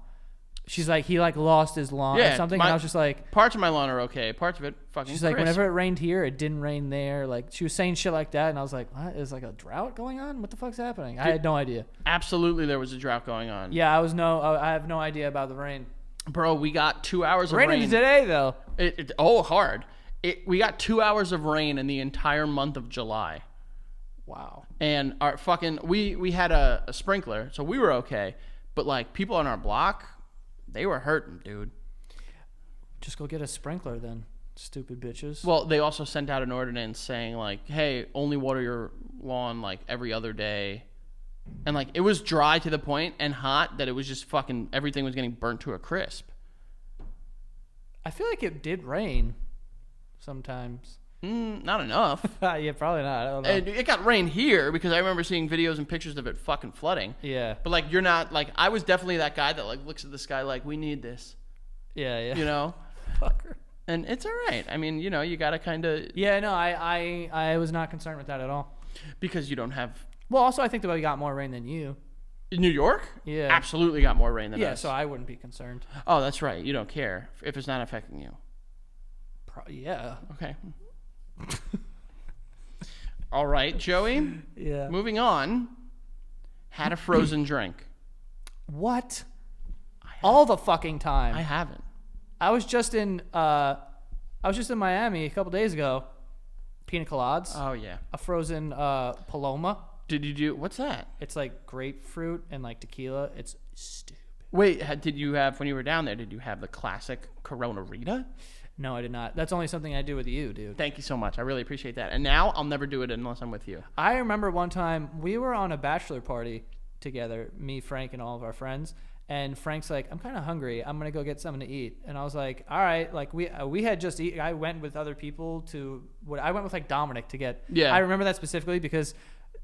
She's like, he like lost his lawn or something, and I was just like, parts of my lawn are okay. Parts of it fucking she's like, crisp. whenever it rained here, it didn't rain there. Like, she was saying shit like that, and I was like, what? Is like a drought going on? What the fuck's happening? I had no idea. Absolutely, there was a drought going on. Yeah, I have no idea about the rain. Bro, we got 2 hours of rain. Raining today, though. Hard. We got 2 hours of rain in the entire month of July. Wow. And our fucking, we had a sprinkler, so we were okay. But like people on our block, they were hurting, dude. Just go get a sprinkler then, stupid bitches. Well, they also sent out an ordinance saying like, hey, only water your lawn like every other day. And like it was dry to the point and hot that it was just fucking, everything was getting burnt to a crisp. I feel like it did rain sometimes. Not enough. Yeah, probably not. I don't know. And it got rain here because I remember seeing videos and pictures of it fucking flooding. Yeah. But like you're not like, I was definitely that guy that like looks at the sky like, we need this. Yeah. You know? Fucker. And it's all right. I mean, you know, you got to kind of... Yeah, no, I was not concerned with that at all. Because you don't have... Well, also, I think that we got more rain than you. In New York? Yeah. Absolutely got more rain than us. Yeah, so I wouldn't be concerned. Oh, that's right. You don't care if it's not affecting you. Yeah. Okay. All right, Joey. Yeah. Moving on. Had a frozen drink. What? All the fucking time. I haven't. I was just in Miami a couple days ago. Pina coladas. Oh, yeah. A frozen Paloma. Did you do... What's that? It's like grapefruit and like tequila. It's stupid. Wait, did you have... When you were down there, did you have the classic Corona Rita? No, I did not. That's only something I do with you, dude. Thank you so much. I really appreciate that. And now I'll never do it unless I'm with you. I remember one time we were on a bachelor party together, me, Frank, and all of our friends. And Frank's like, I'm kind of hungry. I'm going to go get something to eat. And I was like, all right. Like we had just eaten. I went with other people I went with like Dominic to get. Yeah. I remember that specifically because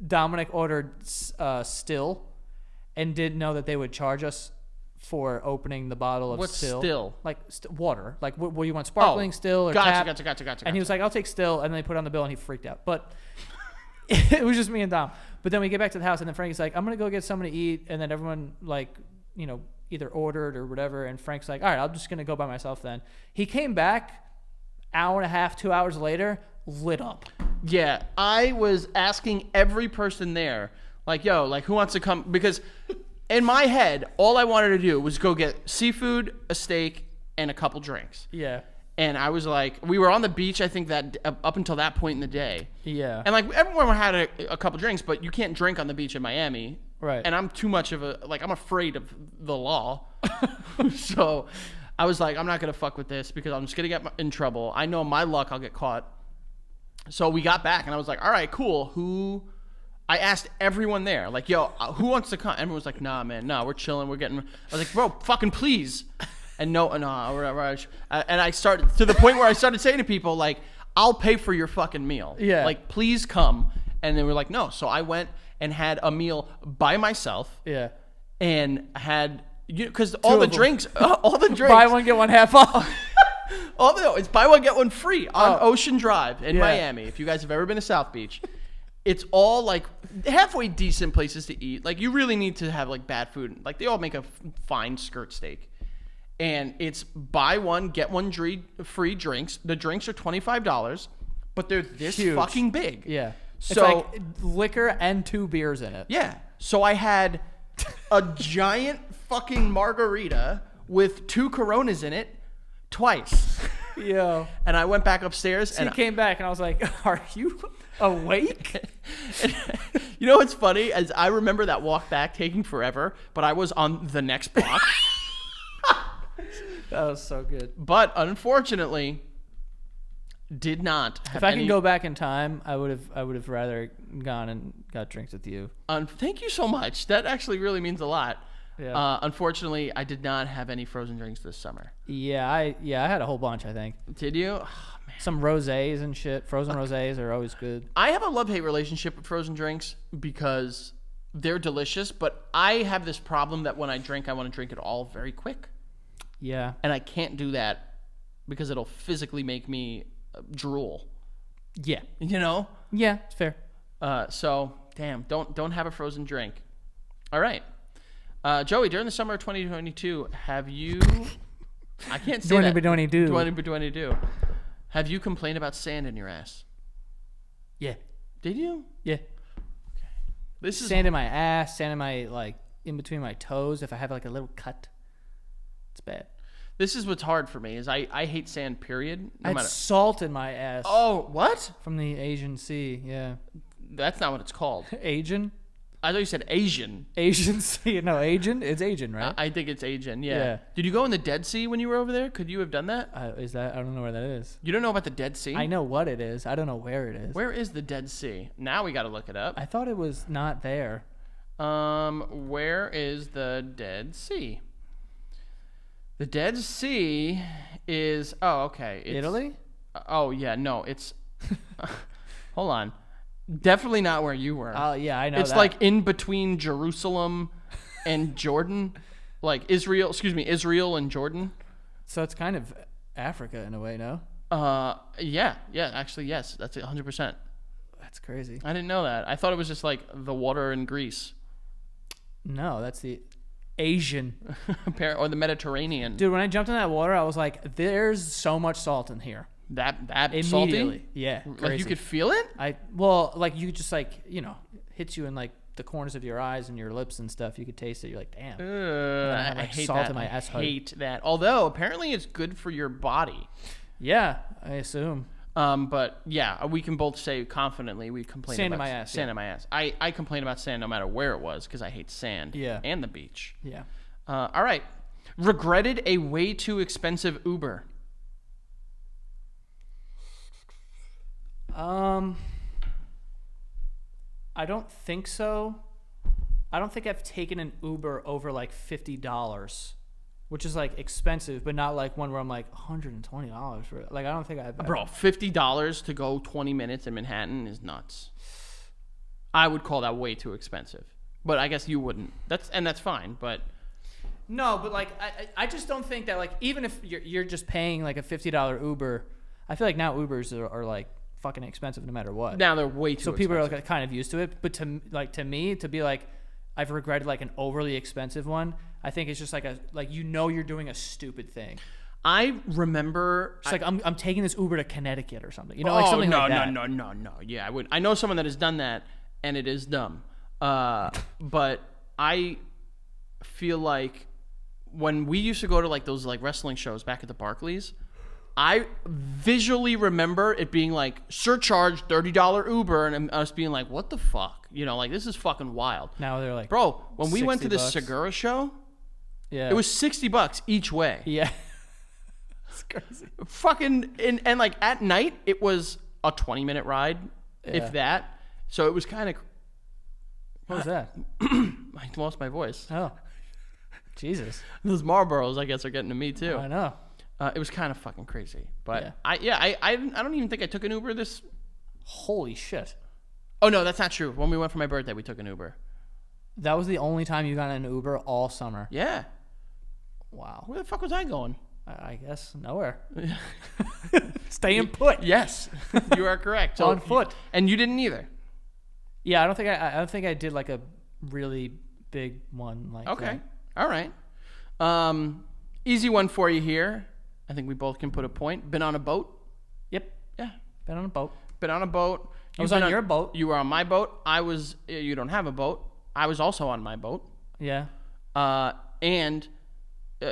Dominic ordered still and didn't know that they would charge us for opening the bottle of What's still. still? Like water. Like what do you want, sparkling still or tap? Gotcha. And he was like, I'll take still. And then they put it on the bill and he freaked out. But it was just me and Dom. But then we get back to the house and then Frank's like, I'm going to go get something to eat. And then everyone like, you know, either ordered or whatever. And Frank's like, all right, I'm just going to go by myself then. He came back hour and a half, 2 hours later, lit up. Yeah, I was asking every person there, like, yo, like, who wants to come? Because in my head, all I wanted to do was go get seafood, a steak, and a couple drinks. Yeah. And I was like, we were on the beach, I think, that up until that point in the day. Yeah. And, like, everyone had a couple drinks, but you can't drink on the beach in Miami. Right. And I'm too much of I'm afraid of the law. So I was like, I'm not going to fuck with this because I'm just going to get in trouble. I know my luck, I'll get caught. So we got back, and I was like, all right, cool. I asked everyone there, like, yo, who wants to come? Everyone was like, nah, man, nah, we're chilling. We're getting... I was like, bro, fucking please. And no, and I started... To the point where I started saying to people, like, I'll pay for your fucking meal. Yeah. Like, please come. And they were like, no. So I went and had a meal by myself. Yeah. And had... Because all the drinks... Buy one, get one half off. Oh no, it's buy one get one free on Oh. Ocean Drive in Yeah. Miami. If you guys have ever been to South Beach, it's all like halfway decent places to eat. Like you really need to have like bad food. Like they all make a fine skirt steak, and it's buy one get one free drinks. The drinks are $25, but they're this Huge. fucking big. Yeah. It's So like liquor and 2 beers in it. yeah, so I had a giant fucking margarita with 2 Coronas in it twice. Yo. And I went back upstairs He and came back and I was like, "Are you awake?" you know what's funny? As I remember that walk back taking forever, but I was on the next block. That was so good. But unfortunately, did not have If I any. can go back in time, I would have rather gone and got drinks with you. Thank you so much. That actually really means a lot. Yeah. Unfortunately, I did not have any frozen drinks this summer. I had a whole bunch, I think. Did you? Some rosés and shit. Frozen rosés are always good. I have a love-hate relationship with frozen drinks because they're delicious, but I have this problem that when I drink, I want to drink it all very quick. Yeah. And I can't do that because it'll physically make me drool. Yeah. You know? Yeah, it's fair. So, damn, don't have a frozen drink. All right. Joey, during the summer of 2022, have you... I can't say that. 2022. 2022. Have you complained about sand in your ass? Yeah. Did you? Yeah. This is... Sand in my ass, sand in my, like, in between my toes. If I have, like, a little cut, it's bad. This is what's hard for me, is I hate sand, period. I had salt in my ass. Oh, what? From the Asian Sea, yeah. That's not what it's called. Asian? I thought you said Asian. Asian Sea. No, Asian? It's Asian, right? I think it's Asian, yeah. Yeah. Did you go in the Dead Sea when you were over there? Could you have done that? Is that? I don't know where that is. You don't know about the Dead Sea? I know what it is. I don't know where it is. Where is the Dead Sea? Now we got to look it up. I thought it was not there. Where is the Dead Sea? The Dead Sea is... Oh, okay. It's, Italy? Oh, yeah. No, it's... Hold on. Definitely not where you were. Oh, yeah, I know It's that. like in between Jerusalem and Jordan. Like Israel and Jordan. So it's kind of Africa in a way, no? Yeah, actually, yes. That's 100%. That's crazy. I didn't know that. I thought it was just like the water in Greece. No, that's the Asian. Or the Mediterranean. Dude, when I jumped in that water, I was like, there's so much salt in here. That Immediately. salty? Yeah. Like Crazy. you could feel it? Like you just like, hits you in like the corners of your eyes and your lips and stuff. You could taste it. You're like, damn. I had, like, hate salt that. in my I asshole. hate that. Although apparently it's good for your body. Yeah, I assume. But yeah, we can both say confidently we complain Sand in about my ass, sand yeah. in my ass. I complain about sand no matter where it was because I hate sand. Yeah. And the beach. Yeah. All right. Regretted a way too expensive Uber. I don't think so. I don't think I've taken an Uber over like $50, which is like expensive, but not like one where I'm like $120 for it. Like I don't think I've. Bro, $50 to go 20 minutes in Manhattan is nuts. I would call that way too expensive. But I guess you wouldn't. That's fine, but No, but like I just don't think that like even if you're just paying like a $50 Uber, I feel like now Ubers are like fucking expensive no matter what. now they're way too So people expensive. are like kind of used to it, but to me to be like I've regretted like an overly expensive one. I think it's just like you're doing a stupid thing. I remember It's like I'm taking this Uber to Connecticut or something. Like something no, like that. No. Yeah, I would. I know someone that has done that, and it is dumb. But I feel like when we used to go to like those like wrestling shows back at the Barclays, I visually remember it being like surcharge $30 Uber, and us being like, "What the fuck?" Like this is fucking wild. Now they're like, Bro, when we went to this $60. Segura show, yeah, it was $60 each way. yeah. It's crazy. Fucking and like at night it was a 20-minute ride, Yeah. if that. So it was kind of. What was that? I lost my voice. Oh, Jesus. Those Marlboros, I guess, are getting to me too. I know. It was kind of fucking crazy, but Yeah. I don't even think I took an Uber this. Holy shit. Oh no, that's not true. When we went for my birthday, we took an Uber. That was the only time you got an Uber all summer. Yeah. Wow. Where the fuck was I going? I guess nowhere. Staying put. Yes, you are correct. So On foot. and you didn't either. Yeah, I don't think I did like a really big one. Like Okay, that. all right. Easy one for you here. I think we both can put a point. Been on a boat? Yep. Yeah, Been on a boat. been on a boat. I was You've been on your boat. You were on my boat. I was. You don't have a boat. I was also on my boat. Yeah. And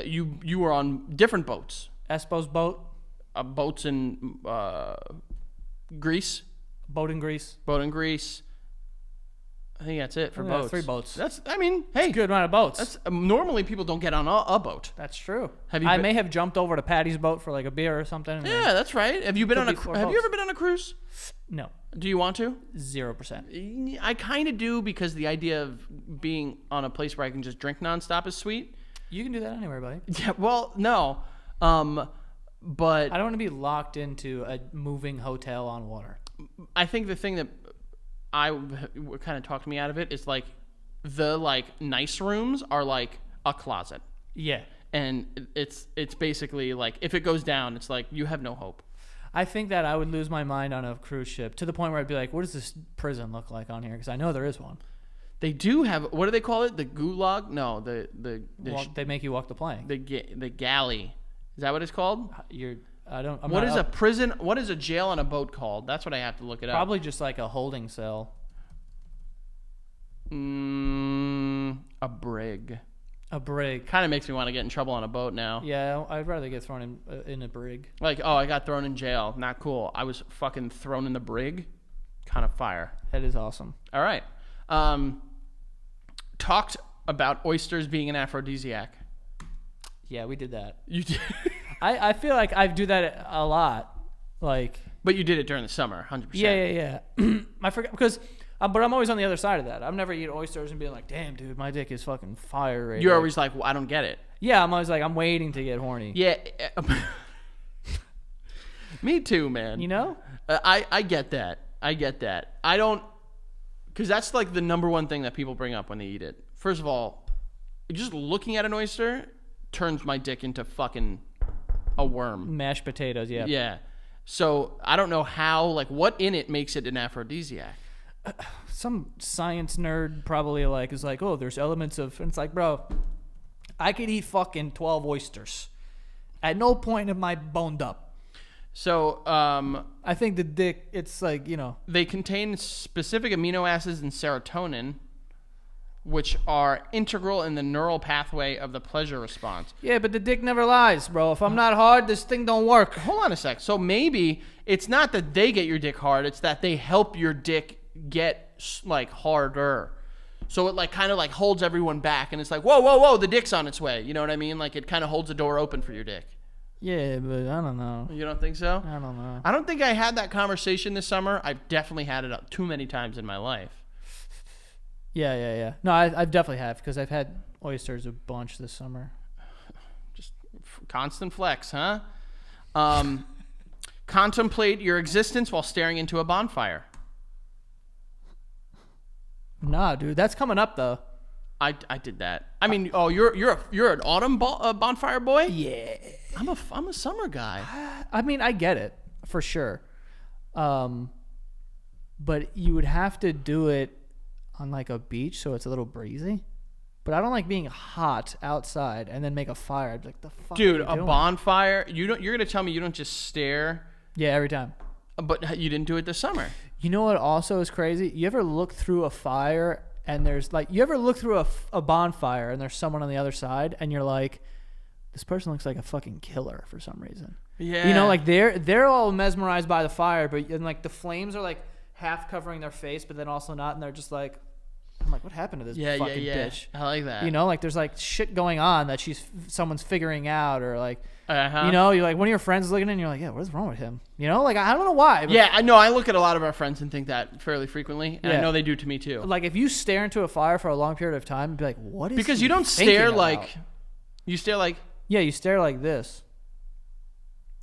you were on different boats. Espo's boat. Boats in Greece. Boat in Greece. Boat in Greece. I think that's it for Yeah, boats. 3 boats. That's. I mean, hey, Good amount of boats. That's normally people don't get on a boat. That's true. Have you I been- may have jumped over to Patty's boat for like a beer or something. and then- Yeah, that's right. Have you been Could on a? be 4 Have you boats. ever been on a cruise? No. Do you want to? 0%. I kind of do because the idea of being on a place where I can just drink nonstop is sweet. You can do that anywhere, buddy. Yeah. Well, no. But I don't want to be locked into a moving hotel on water. I think the thing that kind of talked me out of it is like the nice rooms are like a closet, Yeah. and it's basically like if it goes down, it's like you have no hope. I think that I would lose my mind on a cruise ship to the point where I'd be like, what does this prison look like on here? Because I know there is one. They do have, what do they call it? The gulag? No, the They make you walk the plank. the galley. Is that what it's called? What Is a prison? What is a jail on a boat called? That's what I have to look it up. Probably just like a holding cell. A brig. A brig. Kind of makes me want to get in trouble on a boat now. Yeah, I'd rather get thrown in a brig. Like, oh, I got thrown in jail. Not cool. I was fucking thrown in the brig. Kind of fire. That is awesome. All right. Talked about oysters being an aphrodisiac. Yeah, we did that. You did. I feel like I do that a lot. Like, But you did it during the summer, 100%. yeah. I forget because, but I'm always on the other side of that. I'm never eating oysters and being like, damn, dude, my dick is fucking fire right You're now." always like, well, I don't get it. Yeah, I'm always like, I'm waiting to get horny. Yeah. Me too, man. You know? I get that. I get that. I don't, because that's like the number one thing that people bring up when they eat it. First of all, just looking at an oyster turns my dick into fucking a worm. Mashed potatoes, yeah. Yeah. So I don't know how, like, what in it makes it an aphrodisiac. Some science nerd probably like is like, oh, there's elements of, and it's like, bro, I could eat fucking 12 oysters. At no point am I boned up. So I think the dick, it's like, you know. they contain specific amino acids and serotonin, which are integral in the neural pathway of the pleasure response. Yeah, but the dick never lies, bro. If I'm not hard, this thing don't work. Hold on a sec. So maybe it's not that they get your dick hard, it's that they help your dick get like harder. So it like kind of like holds everyone back, and it's like, whoa, the dick's on its way. You know what I mean? Like it kind of holds the door open for your dick. Yeah, but I don't know. You don't think so? I don't know. I don't think I had that conversation this summer. I've definitely had it too many times in my life. Yeah. No, I've definitely have because I've had oysters a bunch this summer. Just constant flex, huh? Contemplate your existence while staring into a bonfire. Nah, dude, that's coming up though. I did that. I mean, oh, you're an autumn bonfire boy? Yeah. I'm a summer guy. I mean, I get it for sure. But you would have to do it on like a beach so it's a little breezy. But I don't like being hot outside and then make a fire. I'd be like, the fuck Dude, are you a doing? bonfire. You're gonna tell me you don't just stare, Yeah, every time. but you didn't do it this summer. You know what also is crazy? You ever look through a fire and there's like, you ever look through a bonfire and there's someone on the other side and you're like, this person looks like a fucking killer for some reason. Yeah. You know, like they're all mesmerized by the fire, but and like the flames are like half covering their face, but then also not, and they're just like, I'm like, what happened to this fucking bitch? I like that. You know, like there's like shit going on that someone's figuring out, or like, Uh-huh. you know, you're like one of your friends is looking in, and you're like, yeah, what's wrong with him? You know, like I don't know why. But Yeah, I know. I look at a lot of our friends and think that fairly frequently, and I Yeah. know they do to me too. like if you stare into a fire for a long period of time, be like, what is? Because he you don't thinking stare about? like, you stare like Yeah, you stare like this.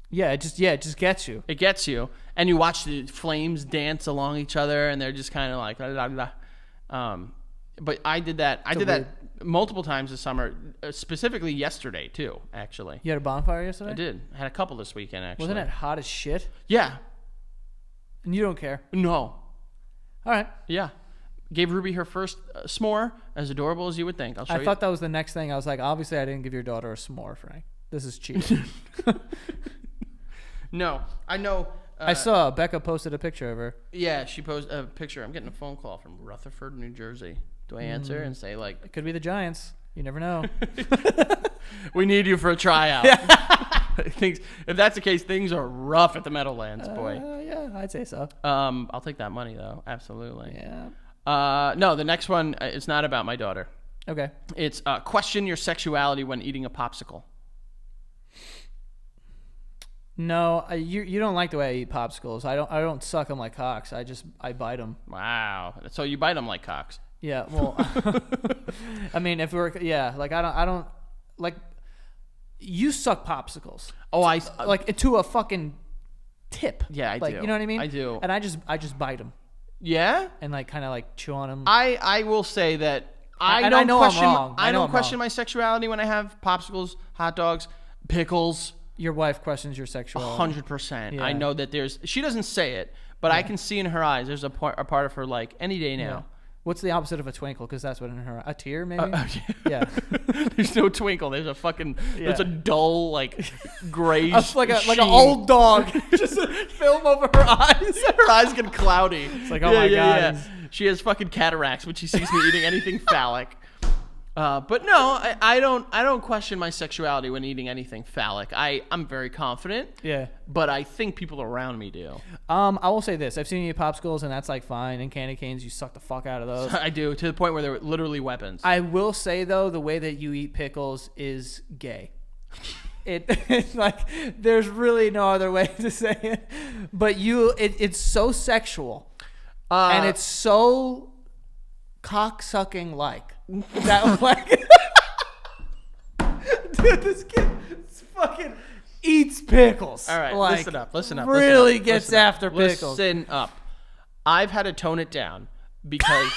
Yeah, it just gets you. it gets you, and you watch the flames dance along each other, and they're just kind of like, la, la, la. But I did that. I did weird- that multiple times this summer, specifically yesterday too. Actually, You had a bonfire yesterday? I did. I had a couple this weekend. Actually, Wasn't it hot as shit? Yeah. And you don't care. No. All right. Yeah. Gave Ruby her first s'more, as adorable as you would think. I'll show I you. thought that was the next thing. I was like, obviously, I didn't give your daughter a s'more, Frank. This is cheap. No, I know. I saw Becca posted a picture of her. Yeah, she posted a picture. I'm getting a phone call from Rutherford, New Jersey. Do I answer and say like, It could be the Giants. You never know. "We need you for a tryout"? Things. If that's the case, things are rough at the Meadowlands, boy. Yeah, I'd say so. I'll take that money though. Absolutely. Yeah. No, the next one. It's not about my daughter. Okay. It's question your sexuality when eating a popsicle. No, you don't like the way I eat popsicles. I don't suck them like cocks. I bite them. Wow. So you bite them like cocks. Yeah. Well, I mean, if we're like I don't like. You suck popsicles. Oh, Like to a fucking tip. Yeah, I like, do. You know what I mean? I do. And I just bite them Yeah. and like kind of like chew on them. I will say that I And don't I know I'm question. wrong. I I know don't I'm question wrong. my sexuality when I have popsicles, hot dogs, pickles. Your wife questions your sexuality. 100%. Yeah. I know that she doesn't say it, but I can see in her eyes. There's a part of her like any day now. What's the opposite of a twinkle? Because that's what in her a tear maybe. Yeah. There's no twinkle. There's a fucking. There's a dull like gray. like an sheen. old dog. Just a film over her eyes. Her eyes get cloudy. It's like, oh my God. She has fucking cataracts when she sees me eating anything phallic. But no, I don't question my sexuality when eating anything phallic. I'm very confident. Yeah. But I think people around me do. I will say this: I've seen you eat popsicles, and that's like fine. And candy canes, you suck the fuck out of those. I do, to the point where they're literally weapons. I will say though, the way that you eat pickles is gay. It's like there's really no other way to say it. But it's so sexual, and it's so cocksucking like that. Like, dude, this kid fucking eats pickles. All right, like, listen up. Really gets after pickles. Listen up. I've had to tone it down because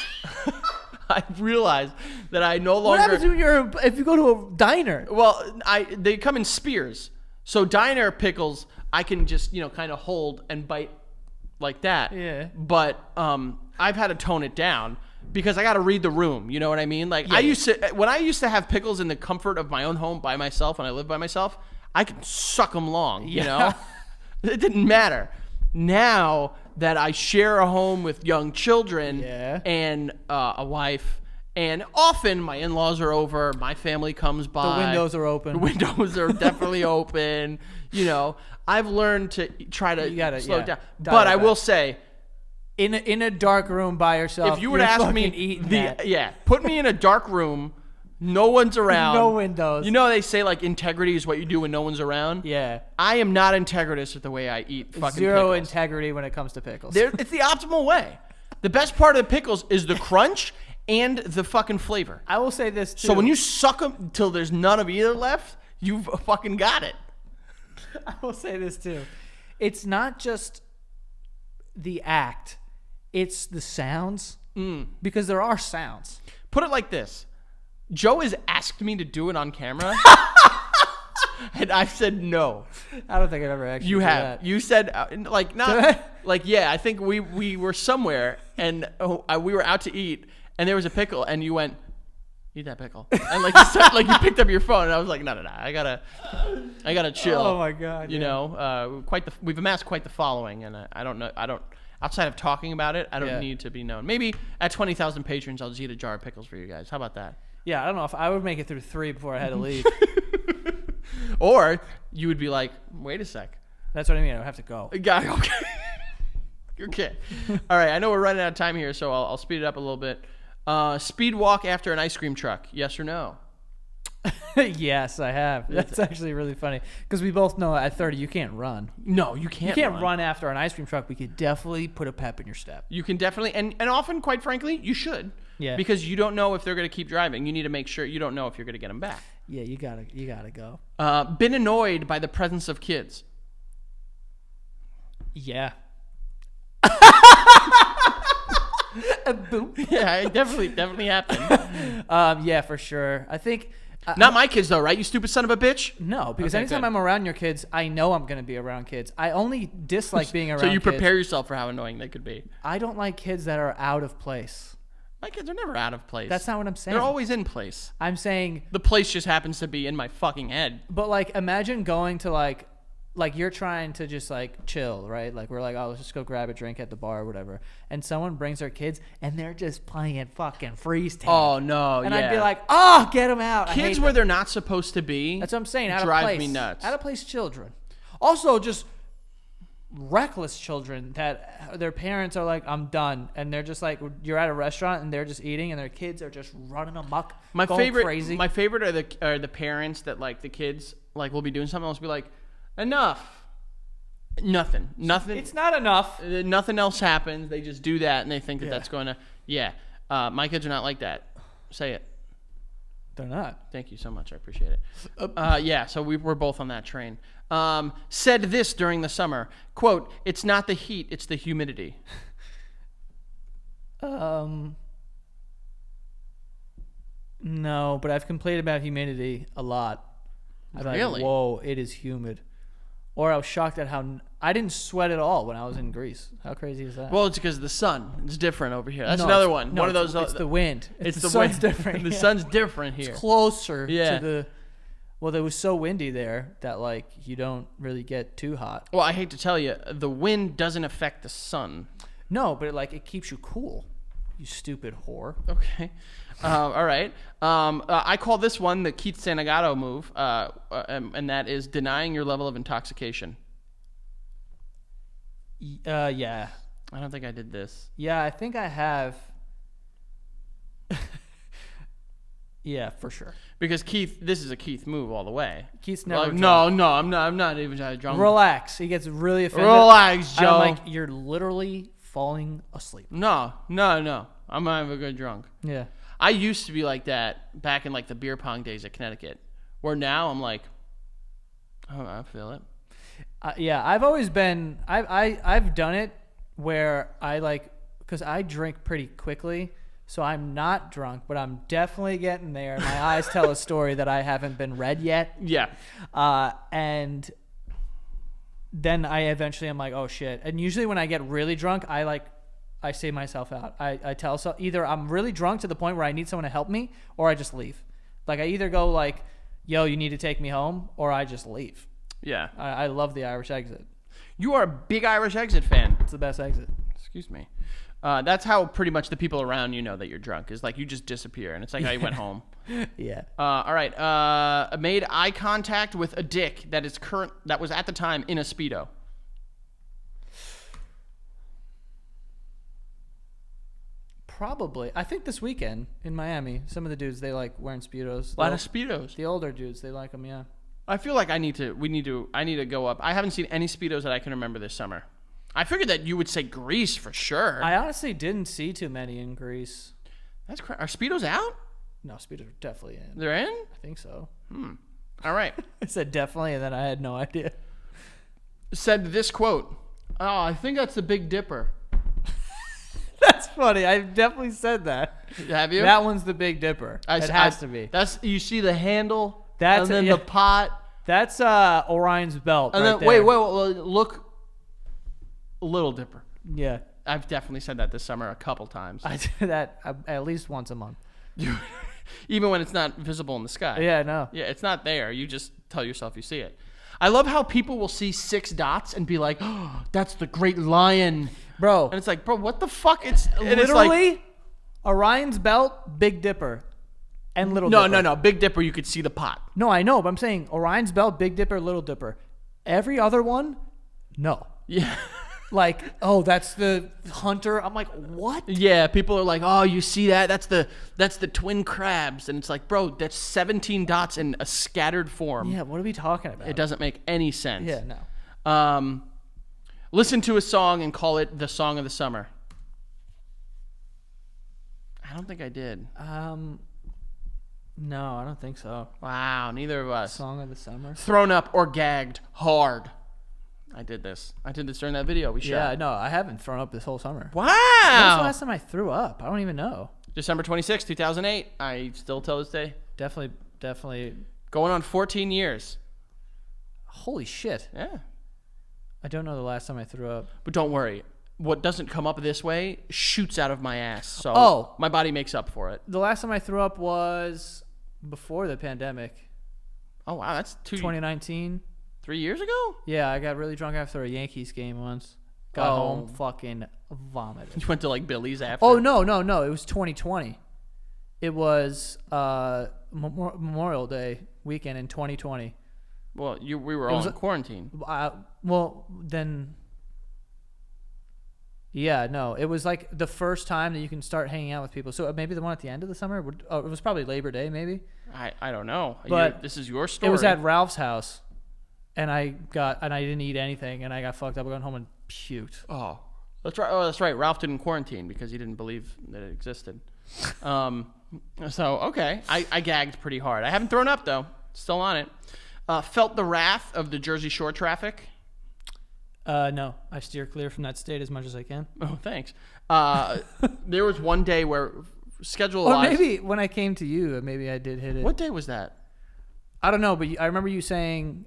I realized that I no longer. What happens when if you go to a diner? Well, they come in spears. So diner pickles, I can just kind of hold and bite like that. Yeah. But I've had to tone it down because I got to read the room. You know what I mean? Like when I used to have pickles in the comfort of my own home by myself, when I lived by myself, I could suck them long. You know, it didn't matter. Now that I share a home with young children and a wife, and often my in-laws are over, my family comes by. The windows are open. The windows are definitely open. I've learned to try to slow it down. But I will say, in a dark room by yourself, if you were to ask me, put me in a dark room, no one's around, no windows. They say like integrity is what you do when no one's around. Yeah. I am not integritous with the way I eat fucking Zero pickles. Integrity when it comes to pickles. It's the optimal way. The best part of the pickles is the crunch and the fucking flavor. I will say this too. So when you suck them till there's none of either left, you've fucking got it. I will say this too. It's not just the act, it's the sounds. Because there are sounds. Put it like this. Joe has asked me to do it on camera. And I've said no. I don't think I've ever actually You did have. that. You said like not like I think we were somewhere and we were out to eat and there was a pickle and you went, eat that pickle, and like you picked up your phone and I was like, no, I gotta chill. Oh my God. We've amassed quite the following, and I don't outside of talking about it, I don't need to be known. Maybe at 20,000 patrons, I'll just eat a jar of pickles for you guys. How about that? Yeah, I don't know if I would make it through 3 before I had to leave. Or you would be like, wait a sec. That's what I mean. I would have to go. Okay. Okay. All right. I know we're running out of time here, so I'll speed it up a little bit. Speed walk after an ice cream truck. Yes or no? Yes, I have. That's actually really funny because we both know at 30 you can't run. No, you can't. You can't run after an ice cream truck. We could definitely put a pep in your step. You can definitely, and often, quite frankly, you should. Yeah. Because you don't know if they're going to keep driving. You need to make sure you don't know if you're going to get them back. Yeah, you gotta go. Been annoyed by the presence of kids. Yeah. Yeah, it definitely happened. Yeah, for sure. I think. Not my kids though, right? You stupid son of a bitch. No, because Okay, anytime good. I'm around your kids, I know I'm going to be around kids. I only dislike being around So you kids. prepare yourself for how annoying they could be. I don't like kids that are out of place. My kids are never out of place. That's not what I'm saying. They're always in place. I'm saying, The place just happens to be in my fucking head. but like, imagine going to like you're trying to just like chill, right? Like we're like, oh, let's just go grab a drink at the bar or whatever. And someone brings their kids and they're just playing fucking freeze tag. Oh no! And yeah. I'd be like, oh, get them out. I hate kids them. where they're not supposed to be. That's what I'm saying. Out drive of place. me nuts. Out of place children. Also, just reckless children that their parents are like, I'm done, and they're just like, you're at a restaurant and they're just eating, and their kids are just running amok, My going favorite, crazy. my favorite are the parents that like the kids like will be doing something else, be like, enough. Nothing. It's not enough. Nothing else happens. They just do that, and they think that Yeah. that's going to. Yeah. My kids are not like that. Say it. They're not. Thank you so much. I appreciate it. Yeah, so we're both on that train. Said this during the summer, quote, "It's not the heat, it's the humidity." No, but I've complained about humidity a lot. I'm Really? like, whoa, it is humid. Or I was shocked at how I didn't sweat at all when I was in Greece. How crazy is that? Well, it's because of the sun. It's different over here. That's No, another it's- one. no, One of those. It's the wind. It's the the sun's wind. different. The yeah. sun's different here. It's closer Yeah. to the. Well, it was so windy there that like you don't really get too hot. Well, I hate to tell you, the wind doesn't affect the sun. No, but it keeps you cool. You stupid whore. Okay. All right. I call this one the Keith Sanagato move, and that is denying your level of intoxication. Yeah. I don't think I did this. Yeah, I think I have. Yeah, for sure. Because Keith, this is a Keith move all the way. Keith's never Like, drunk. no, I'm not even drunk. Relax. He gets really offended. Relax, And Joe. I'm like, you're literally falling asleep. No. I'm not even a good drunk. Yeah. I used to be like that back in like the beer pong days at Connecticut, where now I'm like, oh, I feel it. Yeah, I've always been. I've done it where I like because I drink pretty quickly, so I'm not drunk, but I'm definitely getting there. My eyes tell a story that I haven't been read yet. Yeah. And then I eventually am like, oh shit. And usually when I get really drunk, I say myself out. I tell either I'm really drunk to the point where I need someone to help me, or I just leave. Like I either go like, yo, you need to take me home, or I just leave. Yeah. I love the Irish exit. You are a big Irish Exit fan. It's the best exit. Excuse me. That's how pretty much the people around you know that you're drunk. Is like you just disappear, and it's like how you went home. Yeah. All right. Made eye contact with a dick that was at the time in a Speedo. Probably. I think this weekend in Miami, some of the dudes, they like wearing Speedos. A lot of Speedos. The older dudes, they like them, yeah. I feel like I need to go up. I haven't seen any Speedos that I can remember this summer. I figured that you would say Greece for sure. I honestly didn't see too many in Greece. That's Are Speedos out? No, Speedos are definitely in. They're in? I think so. All right. I said definitely, and then I had no idea. Said this quote. Oh, I think that's the Big Dipper. That's funny. I definitely said that. Have you? That one's the Big Dipper. It has to be. That's you see the handle. That's and then it, yeah. the pot. That's Orion's belt. And right then there. wait, look. Little Dipper. Yeah, I've definitely said that this summer a couple times. I do that at least once a month. Even when it's not visible in the sky. Yeah, no. Yeah, it's not there. You just tell yourself you see it. I love how people will see 6 dots and be like, "Oh, that's the Great Lion." Bro, And it's like, bro, what the fuck? It's literally like, Orion's belt, Big Dipper, and Little no, Dipper. no, no. Big Dipper, you could see the pot. No, I know, but I'm saying Orion's belt, Big Dipper, Little Dipper. Every other one, no. Yeah. Like, oh, that's the hunter. I'm like, what? Yeah, people are like, "Oh, you see that? That's the twin crabs." And it's like, "Bro, that's 17 dots in a scattered form." Yeah, what are we talking about? It doesn't make any sense. Yeah, no. Listen to a song and call it the song of the summer. I don't think I did. No, I don't think so. Wow, neither of us. Song of the summer. Thrown up or gagged hard. I did this. I did this during that video we Yeah, shot. no, I haven't thrown up this whole summer. Wow. When was the last time I threw up? I don't even know. December 26, 2008. I still tell this day. Definitely. Going on 14 years. Holy shit. Yeah. I don't know the last time I threw up. But don't worry. What doesn't come up this way shoots out of my ass. So Oh. my body makes up for it. The last time I threw up was before the pandemic, Oh, wow. That's 2019. 3 years ago? Yeah, I got really drunk after a Yankees game once. Got Oh. home, fucking vomited. You went to like Billy's after? Oh, no. It was 2020. It was Memorial Day weekend in 2020. Well, we were all was in a- quarantine. Well, then... Yeah, no. It was like the first time that you can start hanging out with people. So maybe the one at the end of the summer? It was probably Labor Day, maybe. I don't know. But this is your story. It was at Ralph's house. And I didn't eat anything, and I got fucked up. I went home and puked. Oh, that's right. Oh, that's right. Ralph didn't quarantine because he didn't believe that it existed. So, okay. I gagged pretty hard. I haven't thrown up, though. Still on it. Felt the wrath of the Jersey Shore traffic. No, I steer clear from that state as much as I can. Oh, thanks. There was one day where schedule Or maybe when I came to you, maybe I did hit it. What day was that? I don't know, but I remember you saying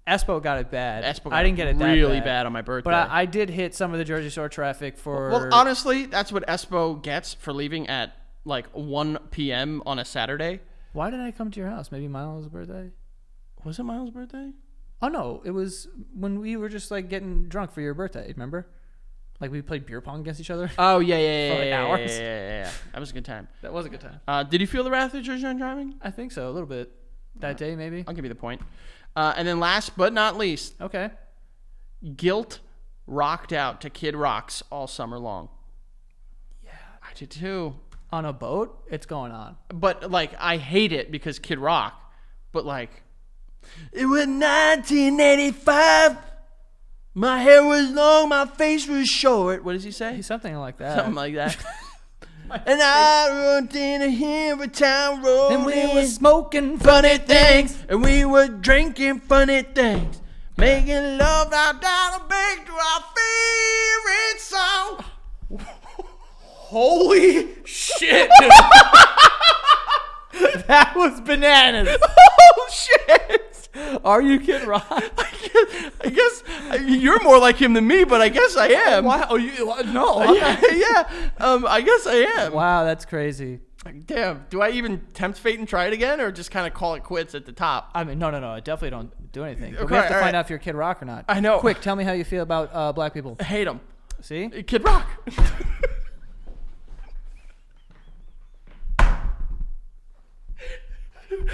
Espo got it bad. Espo got I didn't get it that really bad on my birthday. But I did hit some of the Jersey Shore traffic for... Well, honestly, that's what Espo gets for leaving at like 1 p.m. on a Saturday. Why did I come to your house? Maybe Miles' birthday? Was it Miles' birthday? Oh, no. It was when we were just like getting drunk for your birthday, remember? Like we played beer pong against each other. Oh, yeah. For like yeah, hours. Yeah. That was a good time. That was a good time. Did you feel the wrath of Jersey Shore driving? I think so, a little bit. That day, maybe. I'll give you the point. And then last but not least, Okay. guilt rocked out to Kid Rocks all summer long. Yeah. I did too. On a boat, it's going on. But, like, I hate it because Kid Rock. But, like, it was 1985. My hair was long, my face was short. What does he say? Something like that. Something like that. And I rode in here a town road. And we were smoking funny things. And we were drinking funny things. Making love out down the bank to our favorite song. Holy shit. That was bananas. Oh, shit. Are you Kid Rock? I guess you're more like him than me, but I guess I am. Wow. Oh, no. I'm Yeah, not. yeah. I guess I am. Wow, that's crazy. Damn. Do I even tempt fate and try it again, or just kind of call it quits at the top? I mean, no. I definitely don't do anything. But Okay, we have to all find right. out if you're Kid Rock or not. I know. Quick, tell me how you feel about black people. I hate him. See? Kid Rock.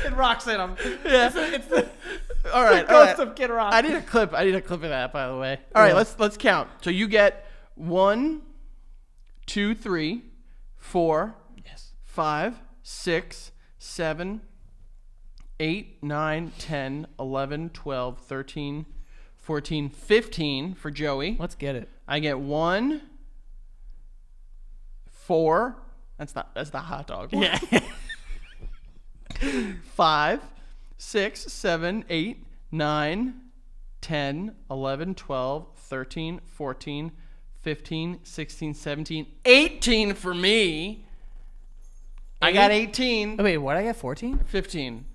Kid Rock's in him. Yeah. It's the All right. ghost all right. of Kid Rock. I need a clip. Of that, by the way. All right. Yeah. Let's count. So you get 1, 2, 3, 4, Yes. 5, 6, 7, 8, 9, 10, 11, 12, 13, 14, 15 for Joey. Let's get it. I get 1, 4. That's the hot dog. Yeah. 5, 6, 7, 8, 9, 10, 11, 12, 13, 14, 15, 16, 17, 18 for me. I got 18. Oh, wait, what? I got 14? 15.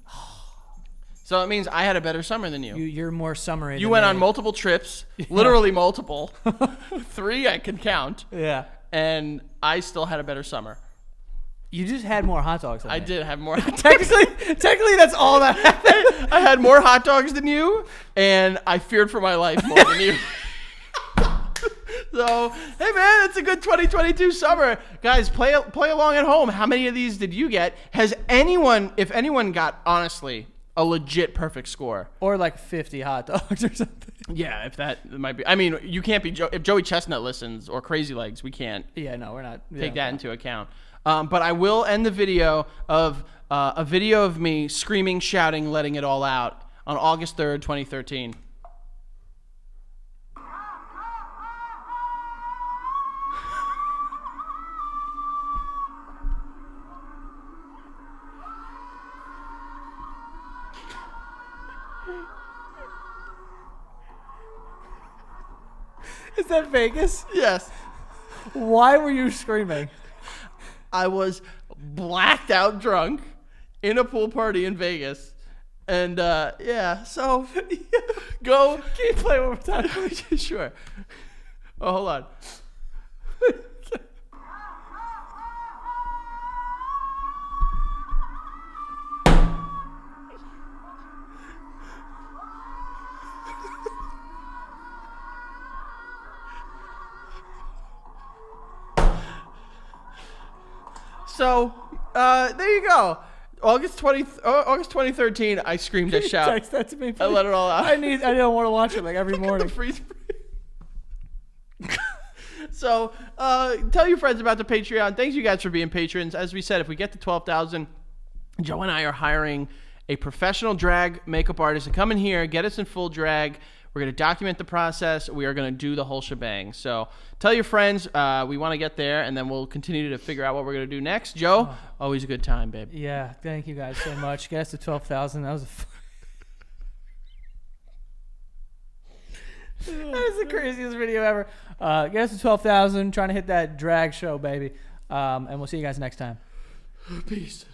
So it means I had a better summer than you. You're more summery. You than went me. on multiple trips, literally multiple. 3 I can count. Yeah. And I still had a better summer. You just had more hot dogs than I me. did have more. Technically, that's all that happened. I had more hot dogs than you, and I feared for my life more than you. So, hey man, it's a good 2022 summer. Guys, play along at home. How many of these did you get? If anyone got, honestly, a legit perfect score. Or like 50 hot dogs or something. Yeah, if that might be. I mean, you can't be, if Joey Chestnut listens, or Crazy Legs, we can't Yeah, no, we're not. take that into account. But I will end the video of a video of me screaming, shouting, letting it all out on August 3rd, 2013. Is that Vegas? Yes. Why were you screaming? I was blacked out drunk in a pool party in Vegas. And yeah, so go. Can you play one more time? Sure. Oh, hold on. So, there you go. August 2013, I screamed at shout. Text that to me, please. I let it all out. I don't want to watch it like every morning. The freeze So, tell your friends about the Patreon. Thanks you guys for being patrons. As we said, if we get to 12,000, Joe and I are hiring a professional drag makeup artist to come in here, get us in full drag. We're going to document the process. We are going to do the whole shebang. So tell your friends. We want to get there, and then we'll continue to figure out what we're going to do next. Joe, always a good time, babe. Yeah, thank you guys so much. Get us to 12,000. That was that is the craziest video ever. Get us to 12,000. Trying to hit that drag show, baby. And we'll see you guys next time. Peace.